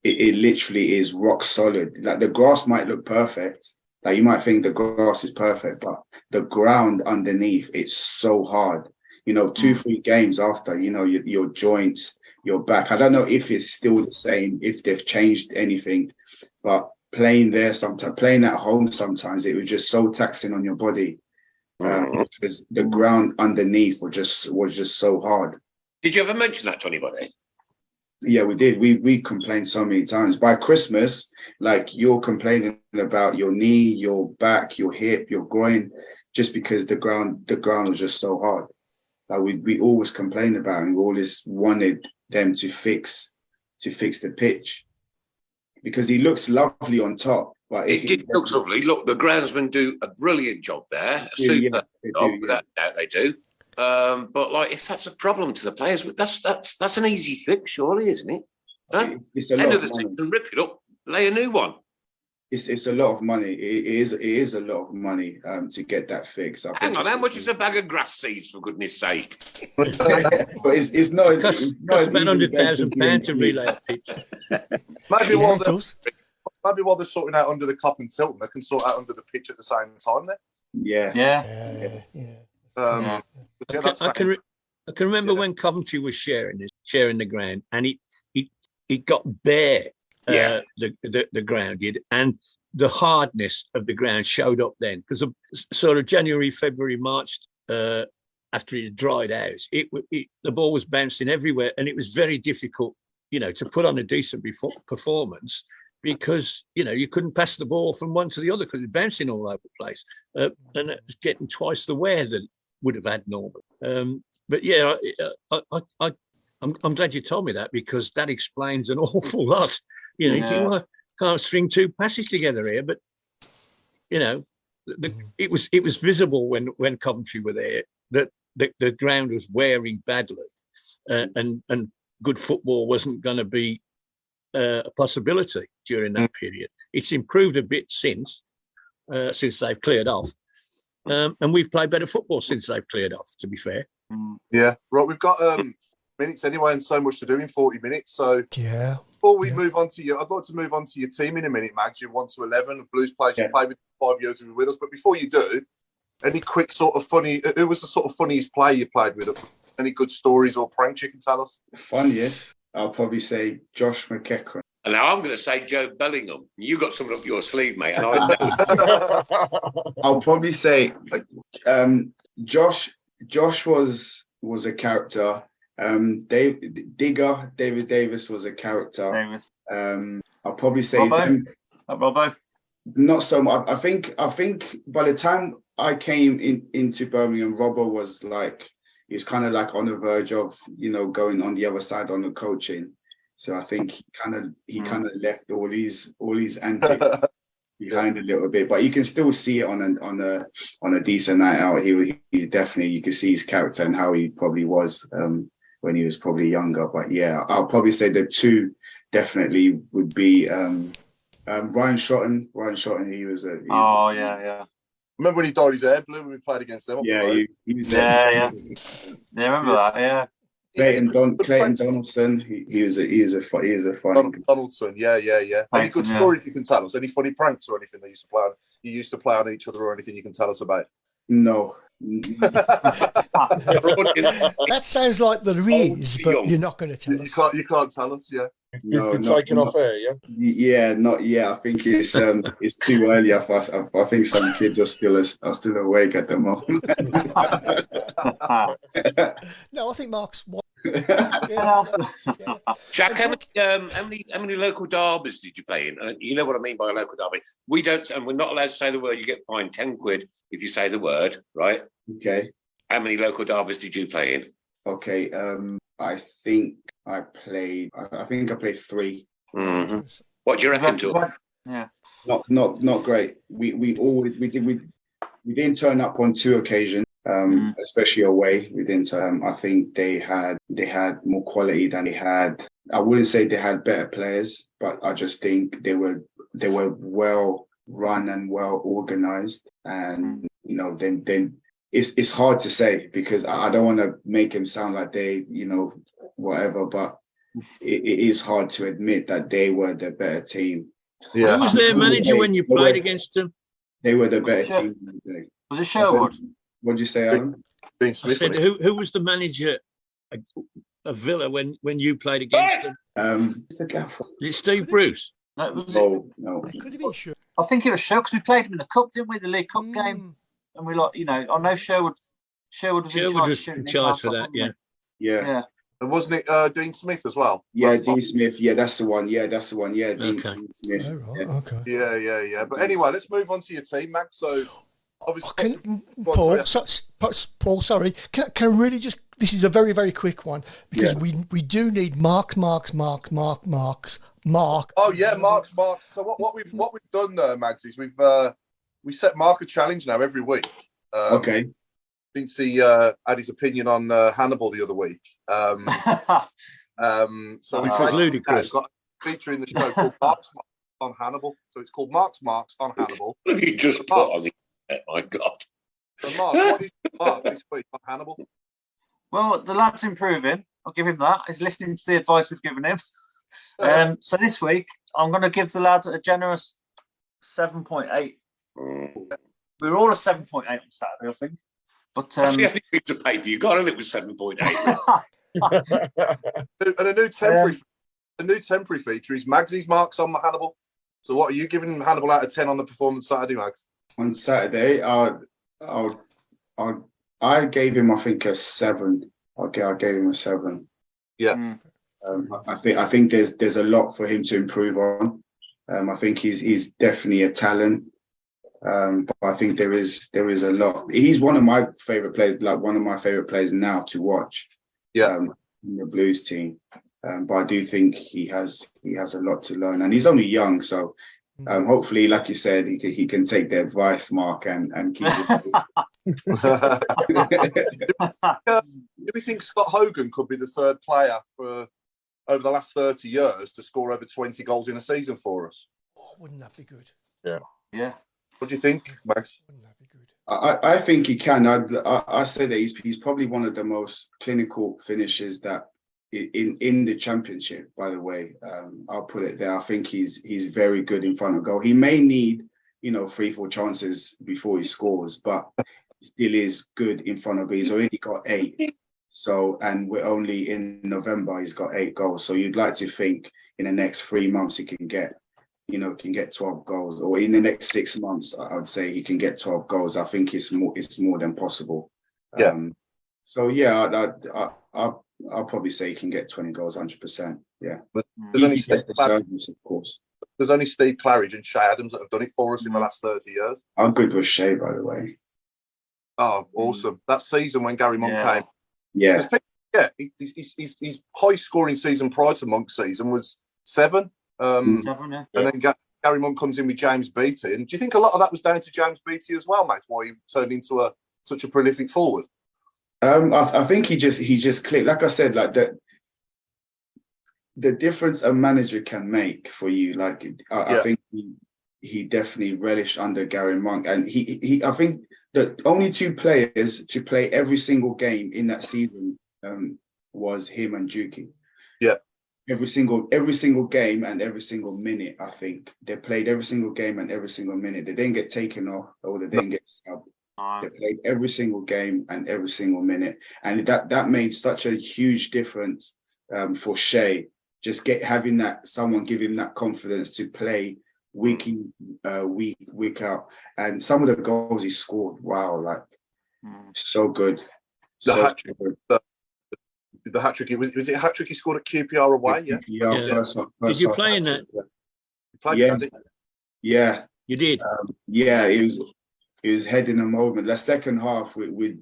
It literally is rock solid. Like the grass might look perfect. Like you might think the grass is perfect, but the ground underneath, it's so hard. 2-3 games after, your joints, your back. I don't know if it's still the same, if they've changed anything, but playing at home sometimes, it was just so taxing on your body because the ground underneath was just so hard. Did you ever mention that to anybody? Yeah, we did. We complained so many times. By Christmas, like you're complaining about your knee, your back, your hip, your groin, just because the ground was just so hard. Like we always complained about, and we always wanted them to fix the pitch, because he looks lovely on top. But it looks lovely. Look, the groundsmen do a brilliant job there. A super job, without doubt they do. But like, if that's a problem to the players, that's an easy fix, surely, isn't it? Huh? It's a lot End of of the money. season, rip it up, lay a new one. It's a lot of money. It is a lot of money to get that fixed. Hang on, how much is a bag of grass seeds, for goodness sake? But it's not. It costs about £100,000 to relay a pitch. Maybe while they're sorting out under the Cop and Tilton, they can sort out under the pitch at the same time. Then. Yeah. I can remember when Coventry was sharing the ground, and it got bare. The ground did, and the hardness of the ground showed up then, because sort of January, February, March, after it had dried out, the ball was bouncing everywhere, and it was very difficult, to put on a decent performance, because you couldn't pass the ball from one to the other because it was bouncing all over the place, and it was getting twice the wear that it would have had normally. But yeah, I'm glad you told me that, because that explains an awful lot. You think, well, I can't string two passes together here, but it was visible when Coventry were there that the ground was wearing badly, and good football wasn't going to be a possibility during that period. It's improved a bit since they've cleared off, and we've played better football since they've cleared off, to be fair. Yeah, right. We've got minutes anyway, and so much to do in 40 minutes. So before we move on to I'd like to move on to your team in a minute, Mags. You're 1 to 11 Blues players you played with 5 years with us. But before you do, any quick sort of funny? Who was the sort of funniest player you played with? Any good stories or pranks you can tell us? Funniest, I'll probably say Josh McEachran. And now I'm going to say Joe Bellingham. You got something up your sleeve, mate. And I know. I'll probably say Josh was a character. David Davis was a character. I'll probably say Robbo. Not so much. I think by the time I came into Birmingham, Robbo was like, he was kind of like on the verge of going on the other side on the coaching. So I think he kind of left all these antics behind a little bit, but you can still see it on a decent night out. He's definitely, you can see his character and how he probably was when he was probably younger. But yeah, I'll probably say the two definitely would be Ryan Shotton. He was Remember when he dyed his hair blue when we played against them? He was there. Yeah, remember that? Yeah. Clayton Donaldson. He was a funny Donaldson. Yeah. Any good stories you can tell us? Any funny pranks or anything that you used to play on each other, or anything you can tell us about? No. That sounds like there is, but you're not going to tell us. You can't tell us, yeah. No, you've been taken off air, yeah? Yeah, not yet. I think it's too early. I think some kids are still awake at the moment. No, I think Mark's. Jack, how many local derbies did you play in? You know what I mean by a local derby. We don't, and we're not allowed to say the word. You get fined 10 quid if you say the word, right? Okay. How many local derbies did you play in? Okay. I think I played 3. Mm-hmm. What do you reckon, to? Yeah. Not great. We didn't turn up on 2 occasions. Especially away, we didn't. I think they had more quality than they had. I wouldn't say they had better players, but I just think they were well run and well organized. And then it's hard to say, because I don't want to make them sound like they whatever. But it is hard to admit that they were the better team. Yeah. Who was their manager when you played against them? They were the better team. Was it Sherwood? What did you say, Alan? I said, who was the manager of Villa when you played against them? The gaffer. Is it Steve Bruce? No, was no. It could have been sure. I think it was Sherwood, because we played him in the cup, didn't we? The League Cup game, and we I know Sherwood was in charge for that. Yeah. And wasn't it Dean Smith as well? Yeah, Dean Smith. Yeah, that's the one. Yeah, Dean Smith. Oh, right. Okay. Yeah. But anyway, let's move on to your team, Max. So. Paul, sorry. Can I really just? This is a very, very quick one, because we do need marks. Oh yeah, marks. So what we've done there, Mags, is we set Mark a challenge now every week. Okay. Since he had his opinion on Hannibal the other week. So which was ludicrous. Got a feature in the show called Marks on Hannibal. So it's called Marks on Hannibal. What have you just put on the? Oh my God. So Mark, what is Mark this week on Hannibal? Well, the lad's improving. I'll give him that. He's listening to the advice we've given him. So this week, I'm going to give the lad a generous 7.8. We were all a 7.8 on Saturday, I think. But that's the only piece of paper you got, and it was 7.8. And a new temporary feature is Magsy's marks on Hannibal. So what are you giving Hannibal out of 10 on the performance Saturday, Max? On Saturday, I gave him, I think, a 7. Okay, I gave him a 7. Yeah. I think there's a lot for him to improve on. I think he's definitely a talent. But I think there is a lot. He's one of my favorite players, like one of my favorite players now to watch. Yeah. In the Blues team. But I do think he has a lot to learn, and he's only young, so hopefully, like you said, he can take the advice, Mark, and keep it. Do we think Scott Hogan could be the third player for over the last 30 years to score over 20 goals in a season for us? Oh, wouldn't that be good? Yeah. What do you think, Max? Wouldn't that be good? I think he can. I say that he's probably one of the most clinical finishers that in the championship. By the way, I'll put it there. I think he's very good in front of goal. He may need 3-4 chances before he scores, but he still is good in front of goal. He's already got 8. So, and we're only in November. He's got 8 goals. So you'd like to think in the next 3 months he can get 12 goals, or in the next 6 months, I'd say he can get 12 goals. I think it's more than possible. Yeah. So yeah, I'll probably say he can get 20 goals, 100%. Yeah. There's only Steve service, of course. There's only Steve Claridge and Shay Adams that have done it for us in the last 30 years. How good was Shay, by the way? Oh, awesome! That season when Gary Monk came. Yeah. His high scoring season prior to Monk's season was 7. 7, And then Gary Monk comes in with James Beattie. And do you think a lot of that was down to James Beattie as well, Max, why he turned into such a prolific forward? I think he just clicked. Like I said, like the difference a manager can make for you. Like I think he definitely relished under Gary Monk, and he I think the only 2 players to play every single game in that season was him and Juki. Yeah. Every single game and every single minute, I think they played every single game and every single minute. They didn't get taken off or they didn't get subbed. They played every single game and every single minute, and that made such a huge difference for Shay. Just having that someone give him that confidence to play week in, week out, and some of the goals he scored. Wow, like so good. The hat trick. The hat trick. Was it a hat trick he scored at QPR away? Yeah. First did you play in that? Yeah. You did. It was heading them over. The second half,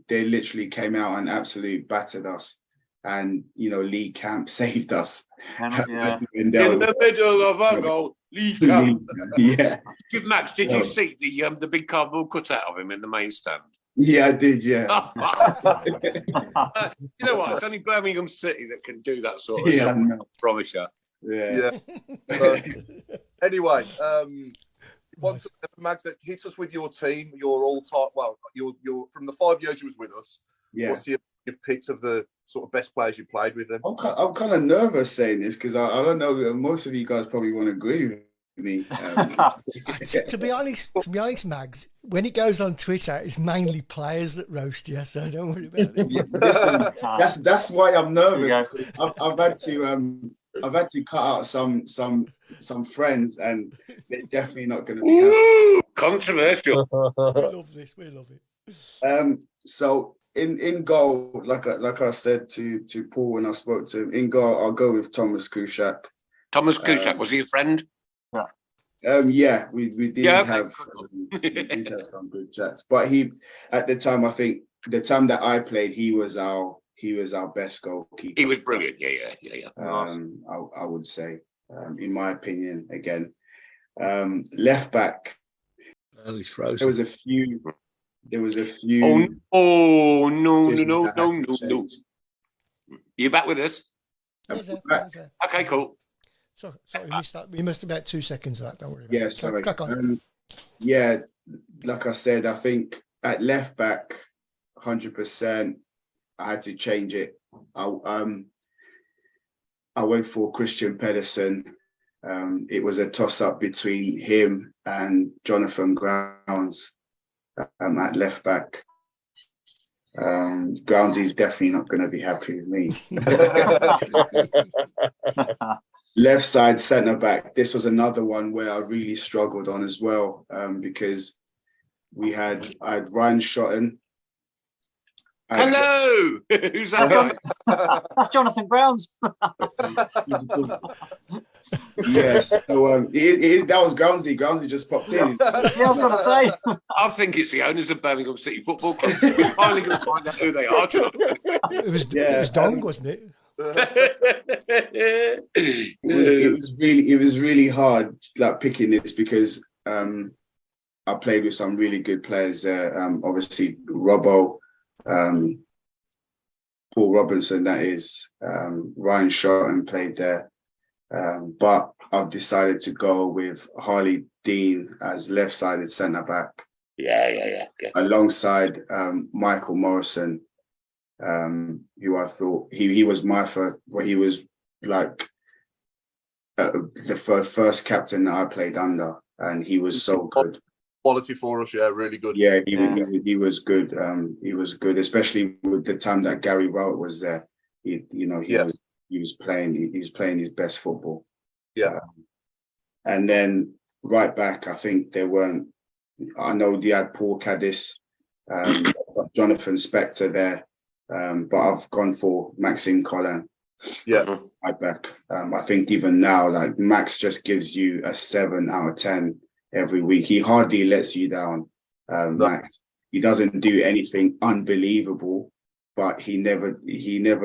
they literally came out and absolutely battered us, and Lee Camp saved us. In the middle of our goal, Lee Camp. Yeah. Max, did you see the big cardboard cutout of him in the main stand? Yeah, I did. Yeah. You know what? It's only Birmingham City that can do that sort of stuff. I promise you. Yeah. Anyway, Max, hit us with your team. Your all-time. Well, you're from the 5 years you was with us. Yeah. What's your picks of the sort of best players you played with them? I'm kind of nervous saying this because I don't know. Most of you guys probably want to agree with me. To be honest, Mags, when it goes on Twitter, it's mainly players that roast you, so don't worry about it. Yeah, that's why I'm nervous. I've had to cut out some friends, and they're definitely not going to be happy. Controversial. We love this. We love it. So in goal, like I said to Paul when I spoke to him, in goal I'll go with Thomas Kuszczak. Thomas Kuszczak, was he a friend? Yeah, we did have some good chats. But he, at the time, I think the time that I played, he was our best goalkeeper. He was brilliant. Yeah. I would say, in my opinion, again, left back. Oh, he's frozen. There was a few. Oh no! You back with us? Okay, cool. Sorry, we missed that. We missed about 2 seconds of that. Don't worry about it. Yeah, sorry. Crack on. Yeah, like I said, I think at left back, 100%. I had to change it. I went for Christian Pedersen. It was a toss-up between him and Jonathan Grounds at left back. Grounds is definitely not going to be happy with me. Left side centre back. This was another one where I really struggled on as well, because I had Ryan Shotton. Hello, who's that guy? That's Jonathan Browne's. Yes, so that was Groundsy. Groundsy just popped in. Yeah, I was going to say. I think it's the owners of Birmingham City Football Club. We're finally going to find out who they are, Jonathan. It was Dong, wasn't it? It was really hard, like, picking this, because I played with some really good players there. Obviously, Robbo, Paul Robinson, that is, Ryan Shotton played there. But I've decided to go with Harley Dean as left-sided centre-back. Yeah. Alongside Michael Morrison, who I thought he was my first, well, he was like the first captain that I played under, and he was so good. Quality for us, yeah, really good. Yeah, he was good. He was good, especially with the time that Gary Rowett was there. He was playing his best football. Yeah. And then right back, I think I know they had Paul Caddis, Jonathan Spector there, but I've gone for Maxime Collin. Yeah. Right back. I think even now, like, Max just gives you a 7 out of 10 every week. He hardly lets you down. Max. He doesn't do anything unbelievable, but he never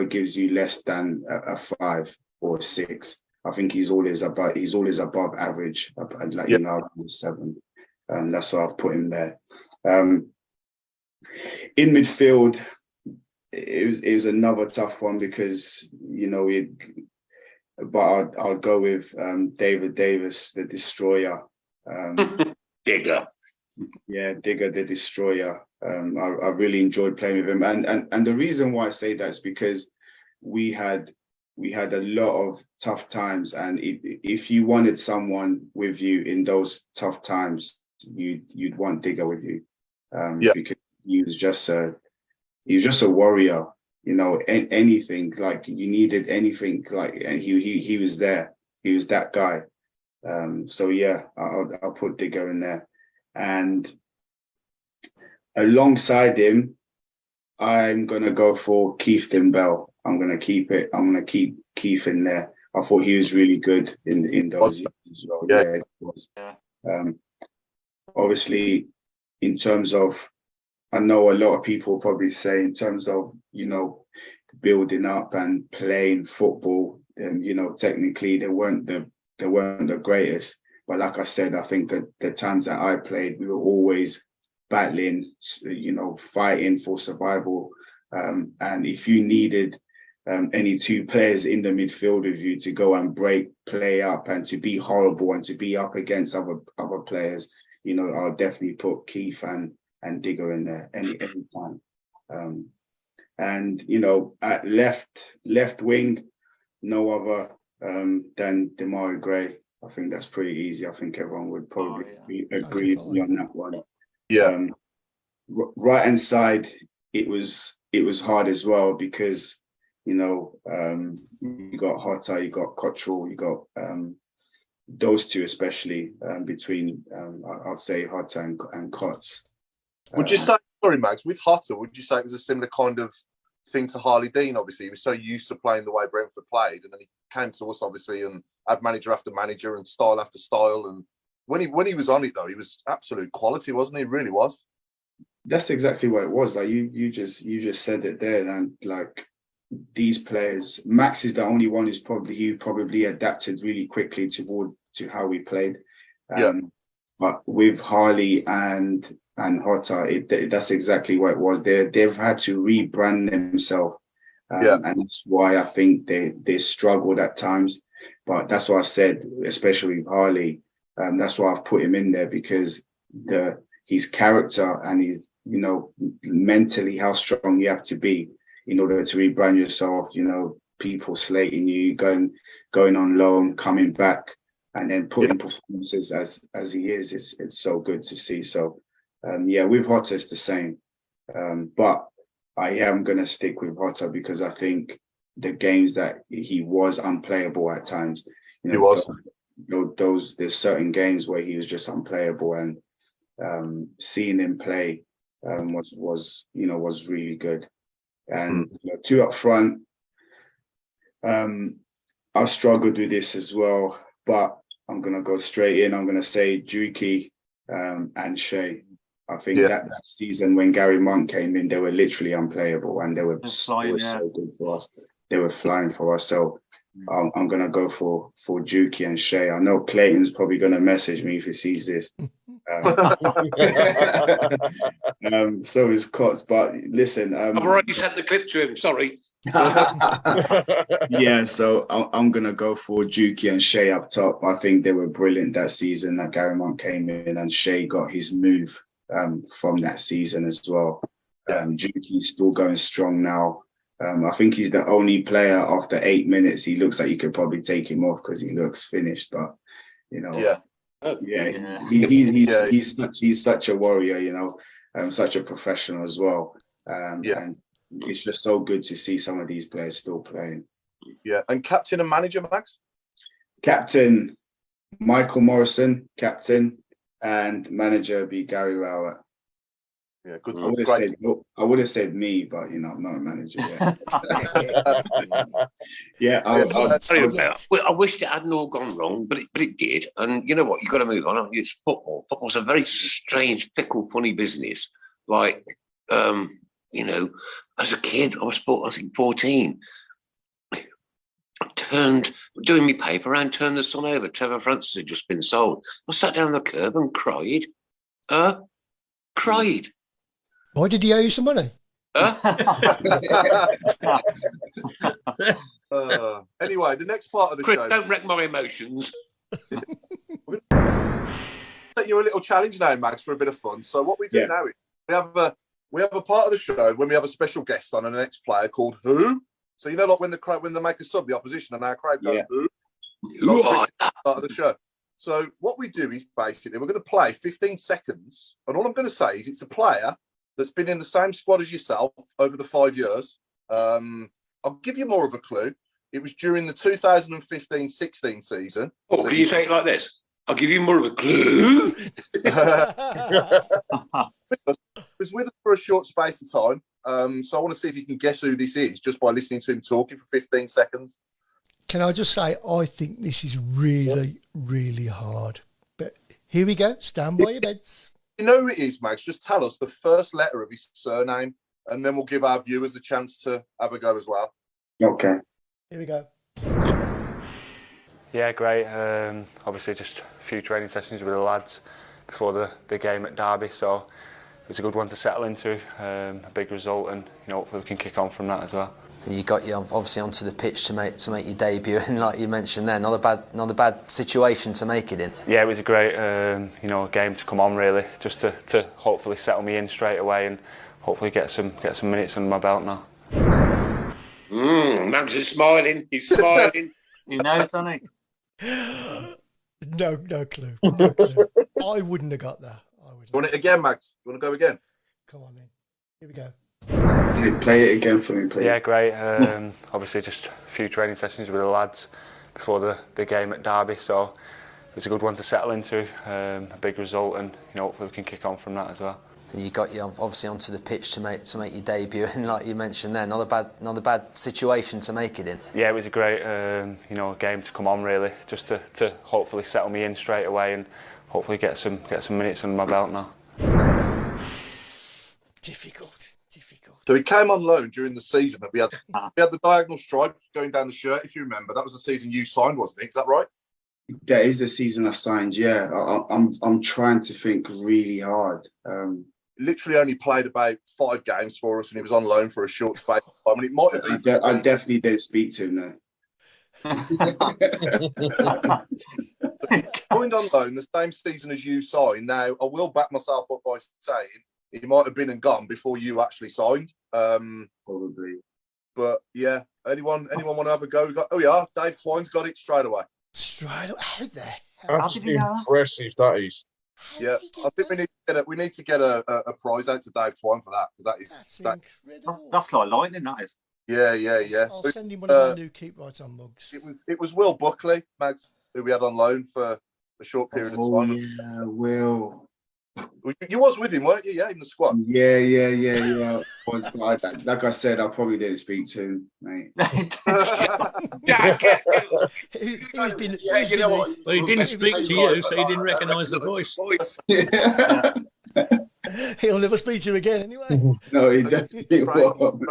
gives you less than a 5 or a 6. I think he's always above average, like, you know, 7. That's why I've put him there. In midfield, it was another tough one, because, you know, but I'll go with David Davis, the Destroyer. Digger. Yeah, Digger, the Destroyer. I really enjoyed playing with him, and the reason why I say that is because we had a lot of tough times, and if you wanted someone with you in those tough times, you'd want Digger with you, because he was just a warrior. You know, anything, like, you needed anything, like, and he was there. He was that guy. So yeah, I'll put Digger in there, and alongside him, I'm gonna go for Keith Bell. I'm gonna keep Keith in there. I thought he was really good in those years as well. Yeah, it was. Obviously, in terms of, I know a lot of people probably say, in terms of, you know, building up and playing football, you know, technically they weren't the greatest. But like I said, I think that the times that I played, we were always battling, you know, fighting for survival. And if you needed any two players in the midfield with you to go and play up and to be horrible and to be up against other players, you know, I'll definitely put Keith and Digger in there any time. And, you know, at left wing, no other than Demarai Gray. I think that's pretty easy. I think everyone would probably agree with me on that one. Yeah. Right hand side, it was hard as well, because, you know, you got Hotta, you got Cottrell, you got those two, especially between I'd say Hotta and Cots. Would you say, sorry, Mags, with Hotta, would you say it was a similar kind of thing to Harley Dean? Obviously, he was so used to playing the way Brentford played, and then he came to us, obviously, and had manager after manager and style after style. And when he was on it, though, he was absolute quality, wasn't he? He really was. That's exactly what it was. Like, you just said it there, and like, these players, Max is the only one who probably adapted really quickly to how we played. But with Harley and Hotta, that's exactly what it was. They've had to rebrand themselves, and that's why I think they struggled at times. But that's why I said, especially with Harley, that's why I've put him in there, because his character and his, you know, mentally how strong you have to be in order to rebrand yourself. You know, people slating you, going on loan, coming back, and then putting performances as he is. It's so good to see. So with Hotta it's the same, but I am going to stick with Hotta, because I think the games that he was unplayable at times, You He know, was. There's certain games where he was just unplayable, and seeing him play was really good. And two up front, I struggled with this as well, but I'm gonna go straight in. I'm gonna say Juki and Shea. I think that season when Gary Monk came in, they were literally unplayable, and they were so good for us. They were flying for us. So I'm gonna go for Juki and Shea. I know Clayton's probably gonna message me if he sees this. So is Cots, but listen, I've already sent the clip to him. Sorry. Yeah, so I'm gonna go for Juki and Shea up top. I think they were brilliant that season that Gary Monk came in, and Shea got his move from that season as well. Juki's still going strong now. I think he's the only player after 8 minutes. He looks like you could probably take him off because he looks finished. But he's such a warrior. Such a professional as well. And it's just so good to see some of these players still playing. Yeah, and captain and manager, Max? Captain Michael Morrison, captain, and manager be Gary Rowett. Yeah, good. I would have said me, but I'm not a manager yet. I wished it hadn't all gone wrong, but it did. And you know what? You've got to move on. It's football. Football's a very strange, fickle, funny business. Like, as a kid, I was 14. Doing my paper and turned the sun over. Trevor Francis had just been sold. I sat down on the curb and cried. Cried. Why did he owe you some money? Anyway, the next part of the Chris, show. don't wreck my emotions. Set you a little challenge now, Max, for a bit of fun. So what we do now is we have a part of the show when we have a special guest on and an ex-player called Who. So like when they make a sub, the opposition and our crowd go Who. Who are part of the show. So what we do is basically we're going to play 15 seconds, and all I'm going to say is it's a player that's been in the same squad as yourself over the 5 years. I'll give you more of a clue. It was during the 2015-16 season. Oh, can you say it like this? I'll give you more of a clue. Was with us for a short space of time. So I want to see if you can guess who this is just by listening to him talking for 15 seconds. Can I just say, I think this is really, really hard. But here we go. Stand by your beds. You know who it is, Max? Just tell us the first letter of his surname, and then we'll give our viewers the chance to have a go as well. Okay. Here we go. Yeah, great. Obviously, just a few training sessions with the lads before the game at Derby, so it was a good one to settle into. A big result, and hopefully we can kick on from that as well. And you got obviously onto the pitch to make your debut, and like you mentioned there, not a bad situation to make it in. Yeah, it was a great game to come on really, just to hopefully settle me in straight away and hopefully get some minutes under my belt now. Max is smiling. He's smiling. He knows, doesn't he? No clue. No clue. I wouldn't have got that. You want it again, Max? You want to go again? Come on, then. Here we go. Play it again for me, please. Yeah, great. Obviously, just a few training sessions with the lads before the game at Derby, so it was a good one to settle into. A big result, and hopefully we can kick on from that as well. And you got obviously onto the pitch to make your debut, and like you mentioned there, not a bad situation to make it in. Yeah, it was a great game to come on really, just to hopefully settle me in straight away and hopefully get some minutes under my belt now. Difficult. So he came on loan during the season that we had the diagonal stripe going down the shirt, if you remember. That was the season you signed, wasn't it? Is that right? That is the season I signed, yeah. I'm trying to think really hard. Literally only played about 5 games for us, and he was on loan for a short space of time. And it might have been. I definitely didn't speak to him now. He joined on loan the same season as you signed. Now, I will back myself up by saying he might have been and gone before you actually signed. Probably. But yeah, anyone want to have a go? Yeah, Dave Twine's got it straight away. Straight away. How the hell? That's impressive, that is. Yeah, I think we need to get a prize out to Dave Twine for that, because that is that's like lightning. That is. Yeah. I'll So, send him one of my new Keep Right On mugs. it was Will Buckley, Mags, who we had on loan for a short period of time. Yeah, Will. You was with him, weren't you? Yeah, in the squad. Yeah. Like I said, I probably didn't speak to him, mate. He's been. Well, he didn't speak to you, so he didn't recognise the voice. He'll never speak to you again, anyway. No, he definitely won't.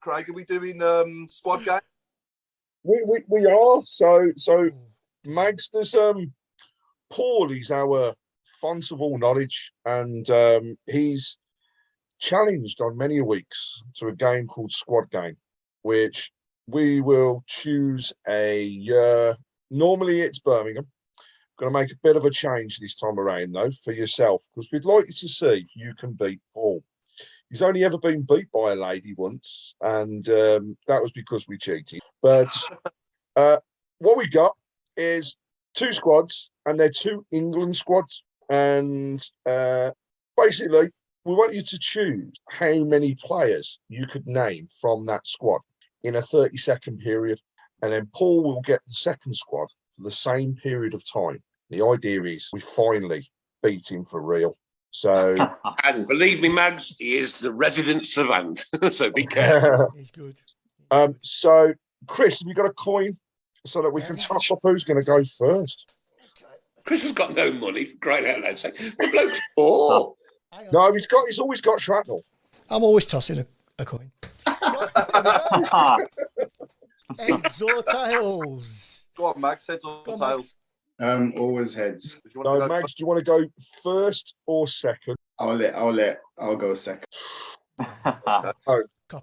Craig, are we doing squad game? We are. So Mags, there's Paul is our font of all knowledge, and he's challenged on many weeks to a game called Squad Game, which we will choose normally it's Birmingham. Going to make a bit of a change this time around, though, for yourself, because we'd like you to see if you can beat Paul. He's only ever been beat by a lady once, and that was because we cheated. But what we got is two squads, and they're two England squads. And basically, we want you to choose how many players you could name from that squad in a 30-second period. And then Paul will get the second squad for the same period of time. The idea is we finally beat him for real. So, and believe me, Mags, he is the resident savant. So be careful. He's good. So, Chris, have you got a coin so that we can toss up who's going to go first? Chris has got no money, for crying out loud. So the bloke's poor. No, he's always got shrapnel. I'm always tossing a coin. Heads or tails? Go on, Max. Heads or tails? Always heads. No, Max, do you want to go first or second? I'll go second.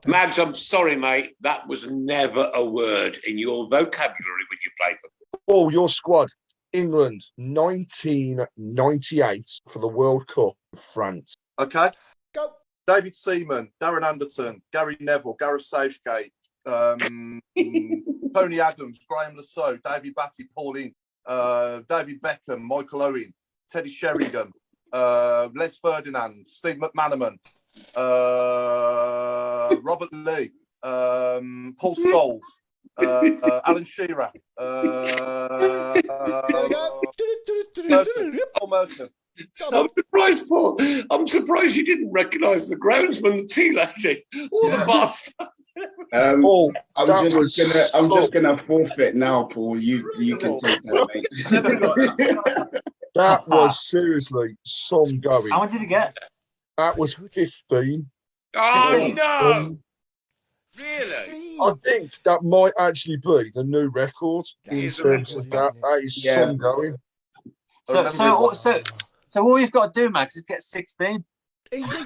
Mags, I'm sorry, mate. That was never a word in your vocabulary when you played football. Oh, your squad. England, 1998 for the World Cup in France. Okay. Go. David Seaman, Darren Anderton, Gary Neville, Gareth Southgate, Tony Adams, Graham Lasso, David Batty, Paul Ince, David Beckham, Michael Owen, Teddy Sheringham, Les Ferdinand, Steve McManaman, Robert Lee, Paul Scholes, Alan Shearer, Paul Merson. I'm surprised, Paul. I'm surprised you didn't recognise the groundsman, the tea lady, all the bastards. Paul, I'm just gonna forfeit now, Paul. You can take that, mate. That was seriously some going. How much did he get? That was 15. Oh no! Really? I think that might actually be the new record in terms of that. That is some going. So all you've got to do, Max, is get 16. Easy.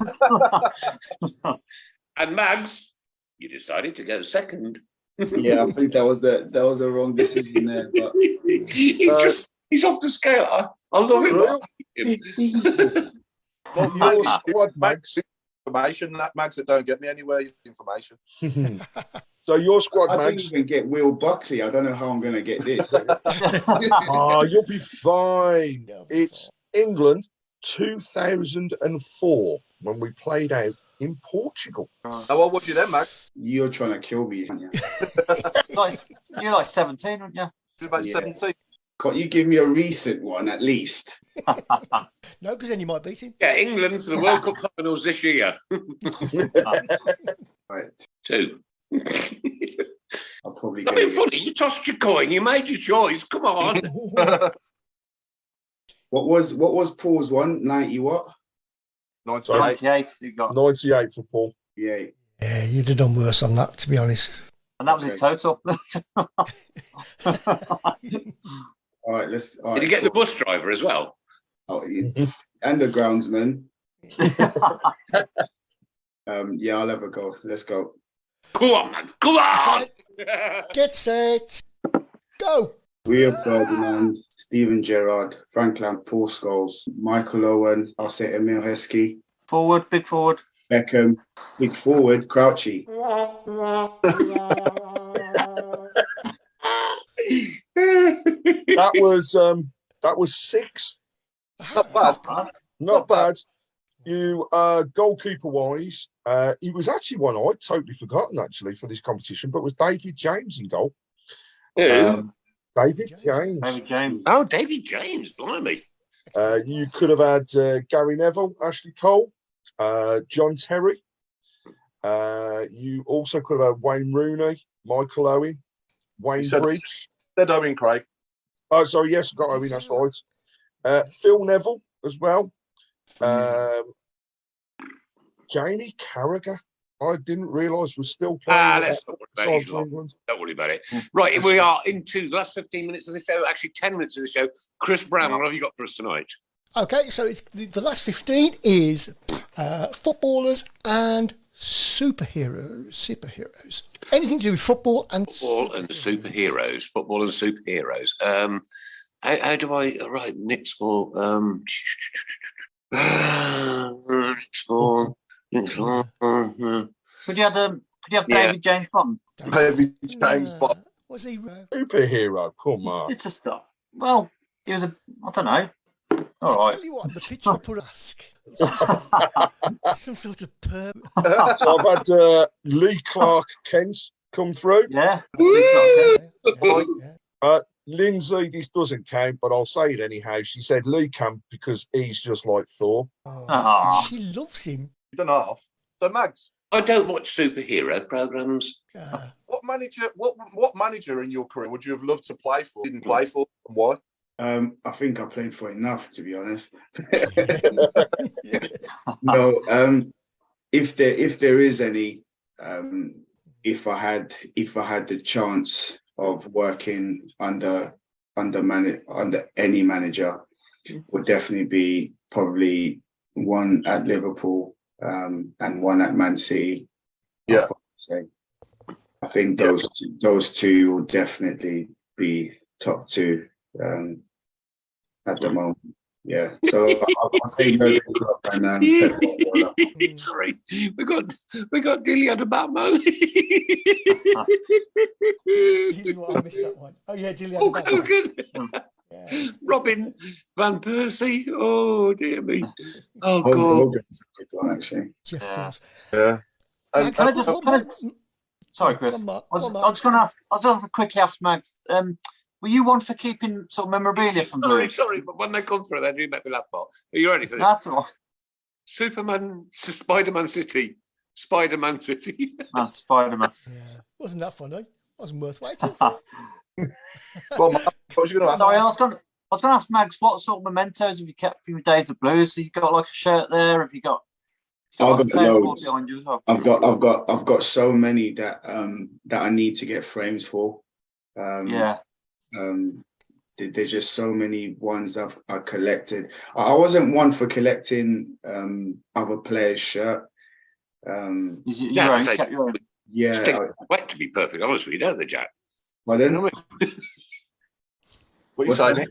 And Mags, you decided to go second. Yeah, I think that was the wrong decision there. But he's off the scale. I love it. Well, your squad, Mags. Information, that Mags, that don't get me anywhere. Information. So your squad, I Mags. didn't even get Will Buckley. I don't know how I'm going to get this. Oh, you'll be fine. It's England 2004 when we played out in Portugal. How old was you then, Max? You're trying to kill me, aren't you? You're like 17, aren't you? You're about 17. Can't you give me a recent one at least? No, because then you might beat him. Yeah, England for the World Cup finals this year. Right. 2. I'll probably Not get being funny. You tossed your coin. You made your choice. Come on. What was Paul's one? 90 what? 98. You got. 98 for Paul. Yeah. Yeah, you'd have done worse on that, to be honest. And that was his total. All right, Did you get the bus driver as well? Oh, yeah. And the groundsman. Yeah, I'll have a go. Let's go. Come on, man. Come on. Get set. Go. Rio Ferdinand, Steven Gerrard, Frank Lamp, Paul Scholes, Michael Owen, I'll say Emil Heskey. Forward, big forward. Beckham, big forward, Crouchy. That was 6. Not bad. Not bad. You goalkeeper wise, he was actually one I'd totally forgotten actually for this competition, but was David James in goal. Who? David James. David James. Oh, David James, blimey. You could have had Gary Neville, Ashley Cole, John Terry. You also could have had Wayne Rooney, Michael Owen, Wayne Bridge. Said Owen Craig. Oh, sorry, yes, I got Owen, that's right. Phil Neville as well. Jamie Carragher, I didn't realise was still playing. Let's not worry about it. Don't worry about it. Right, we are into the last 15 minutes of the show, actually 10 minutes of the show. Chris Browne, what have you got for us tonight? Okay, so it's the last 15 is footballers and superheroes. Anything to do with football and superheroes. Football and superheroes. How do I right? Nick's ball. Nick's ball. Could you have David James Bond? David James Bond. Was he superhero? Come on. It's a start. Well, he was I don't know. All I'll right. tell you what, the picture I put ask. Some sort of perm. So I've had Lee Clark Kent come through. Yeah. Lindsay, this doesn't count, but I'll say it anyhow. She said Lee Camp because he's just like Thor. She loves him. You don't know. So Mags, I don't watch superhero programs. what manager in your career would you have loved to play for? Didn't play for, and why? I think I played for enough, to be honest. No, if there is any, if I had the chance of working under any manager, would definitely be probably one at Liverpool and one at Man City. Yeah, I think those two will definitely be top two at the moment. Yeah, so I'll say no. Sorry, we got Dillian about Mo. I missed that one. Oh yeah, Dillian. Oh, good. Robin Van Persie. Oh dear me. Oh God. Actually. Yeah. Sorry, Chris. I was going to ask. I was just quickly ask Mags. Were you one for keeping sort of memorabilia from Blue? Sorry, but when they come through, they do make me laugh. Are you ready for this? That's all right. Spider-Man City. Spider-Man City. That's Spider-Man. Yeah. Wasn't that funny? Wasn't worth waiting for. Well, what was you going to ask? Sorry, I was going to ask Mags, what sort of mementos have you kept from your days of Blues? Have you got like a shirt there? Have you got? I've got loads. Behind you as well? I've got so many that I need to get frames for. There's just so many ones I collected. I wasn't one for collecting other players' shirt. Your own. Yeah. Wet, to be perfectly honest with you, don't they, Jack? Well, then, what you saying?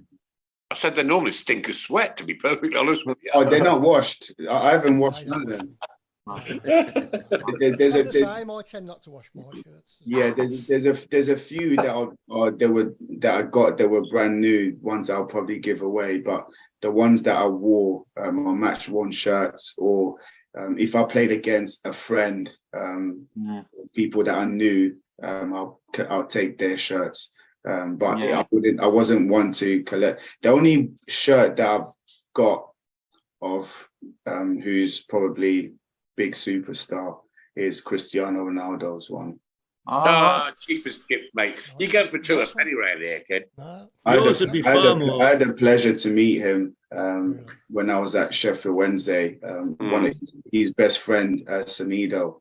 I said they normally stink of sweat, to be perfectly honest with you. Oh, they're not washed. I haven't washed none of them. There's the same. I tend not to wash my shirts. Yeah, there's a few that were brand new ones I'll probably give away, but the ones that I wore are match worn shirts, or if I played against a friend, people that I knew, I'll take their shirts. But I wasn't one to collect. The only shirt that I've got of who's probably big superstar is Cristiano Ronaldo's one. Cheapest gift, mate. You go for 2 a penny round here, kid. Yours would be far more. I had the pleasure to meet him when I was at Sheffield Wednesday. One of his best friend, Samido,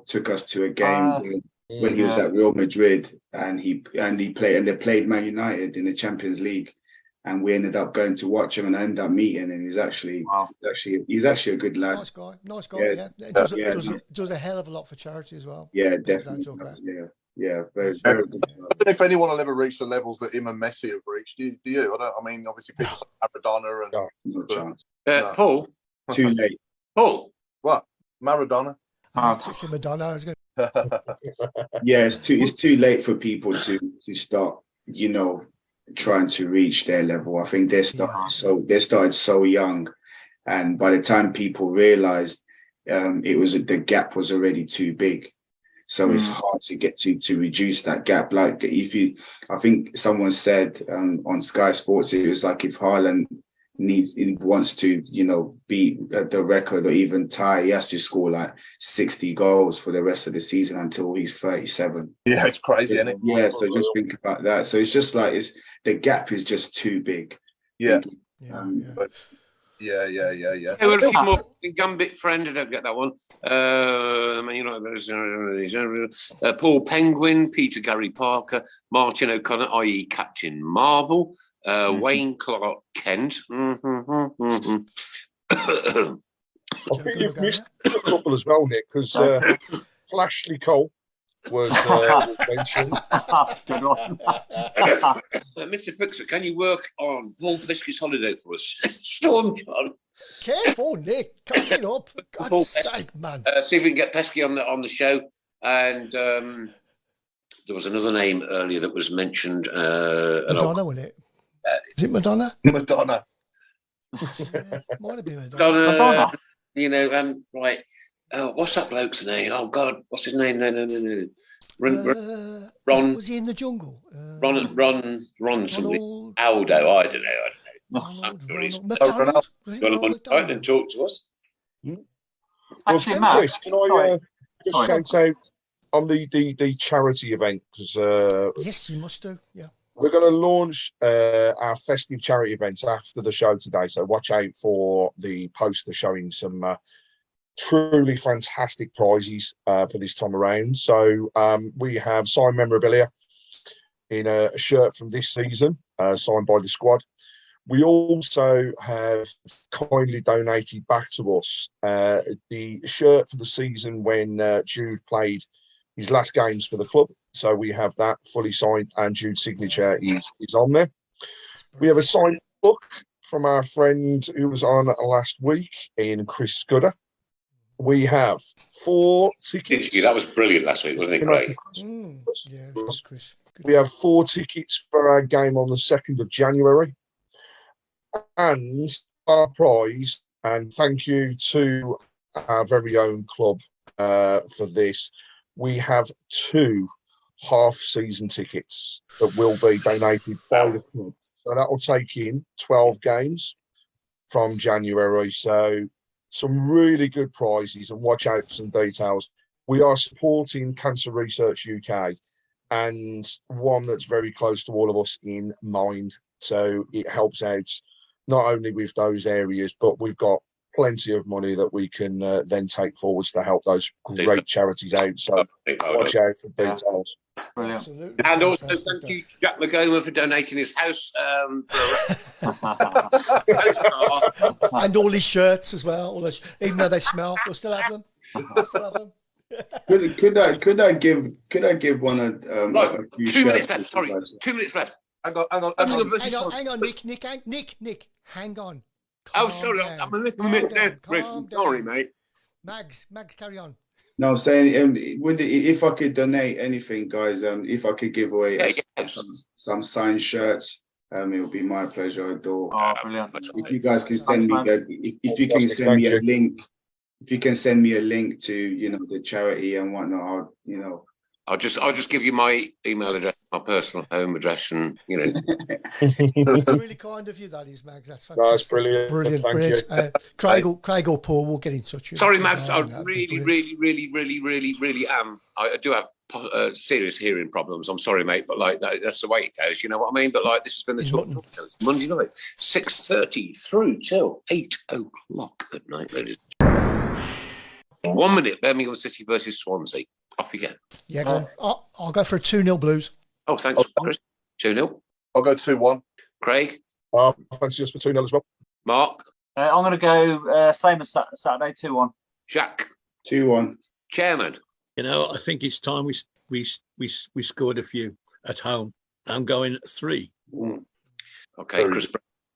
took us to a game when he was at Real Madrid, and they played Man United in the Champions League. And we ended up going to watch him, and I ended up meeting him. He's actually a good lad. Nice guy. Yeah. Does a hell of a lot for charity as well. Yeah, definitely. Yeah, very good. I don't know if anyone will ever reach the levels that him and Messi have reached. Do you? I mean, obviously people say Maradona and no chance. Paul. Too late. Paul. What? Maradona. Madonna. Yeah, it's too late for people to start, trying to reach their level. I think they started so young, And by the time people realised, the gap was already too big. So it's hard to get to reduce that gap. Like I think someone said on Sky Sports, it was like if Haaland wants to, beat the record or even tie, he has to score like 60 goals for the rest of the season until he's 37. Yeah, it's crazy, isn't it? Yeah, so just think about that. So it's just like the gap is just too big. Yeah. Yeah, well, a few more. Gambit friend, I don't get that one. Paul Penguin, Peter Gary Parker, Martin O'Connor, i.e. Captain Marble, Wayne Clark Kent. I think you've missed a couple as well, Nick, because Flashley Cole was mentioned. That's a good one. Mr. Fixer, can you work on Paul Plisky's holiday for us? Storm John. Careful, Nick. Cut it up. For God's sake, man. See if we can get Pesky on the show. And there was another name earlier that was mentioned. Madonna, wasn't it? Is it Madonna? Madonna. Might have been Madonna. Right. Oh, what's that bloke's name? Oh God, what's his name? No. Ron. Was he in the jungle? Ron something. Aldo. I don't know. I'm sure he's got him on tight and talk to us. Actually, well, Matt, Chris, can I just shout out on the charity event? Because yes, you must do. Yeah. We're going to launch our festive charity events after the show today. So watch out for the poster showing some truly fantastic prizes for this time around. So we have signed memorabilia in a shirt from this season, signed by the squad. We also have kindly donated back to us the shirt for the season when Jude played his last games for the club. So we have that fully signed, and Jude's signature is on there. We have a signed book from our friend who was on last week, in Chris Scudder. We have 4 tickets. That was brilliant last week, wasn't it? Great. Yeah, it was Chris. We have 4 tickets for our game on the 2nd of January. And our prize, and thank you to our very own club for this, we have 2 half-season tickets that will be donated by the club. So that will take in 12 games from January. So some really good prizes, and watch out for some details. We are supporting Cancer Research UK, and one that's very close to all of us in mind. So it helps out not only with those areas, but we've got plenty of money that we can then take forwards to help those great charities out. So watch out for details. Brilliant. Absolutely. And also thank you, Jacques Maghoma, for donating his house. And all his shirts as well. Even though they smell, we'll still have them. Could I give one right, a few 2 minutes shirts? left. Sorry, 2 minutes left. Hang on. Hang on, Nick, hang on. Oh, sorry, I'm a little bit there, Chris. Sorry, mate. Mags, carry on. No, I'm saying, if I could donate anything, guys, if I could give away some signed shirts, it would be my pleasure. Oh, brilliant! If you guys can send me, if you can send me a link, if you can send me a link to the charity and whatnot, I'll just give you my email address, my personal home address, and It's really kind of you, that is, Mags. That's fantastic. That's brilliant. Brilliant. Craig or Paul will get in touch with you. Sorry, Mags, I really am. I do have serious hearing problems. I'm sorry, mate, but that's the way it goes. You know what I mean? But this has been the talk. It's Monday night, 6:30 through till 8 o'clock at night, ladies. 1 minute, Birmingham City versus Swansea. Off you go. Yeah, I'll go for a 2-0 Blues. Oh, thanks, Chris. 2-0. I'll go 2-1. Craig? I fancy us for 2-0 as well. Mark? I'm going to go same as Saturday, 2-1. Jacques? 2-1. Chairman? I think it's time we scored a few at home. I'm going 3. Okay, Chris,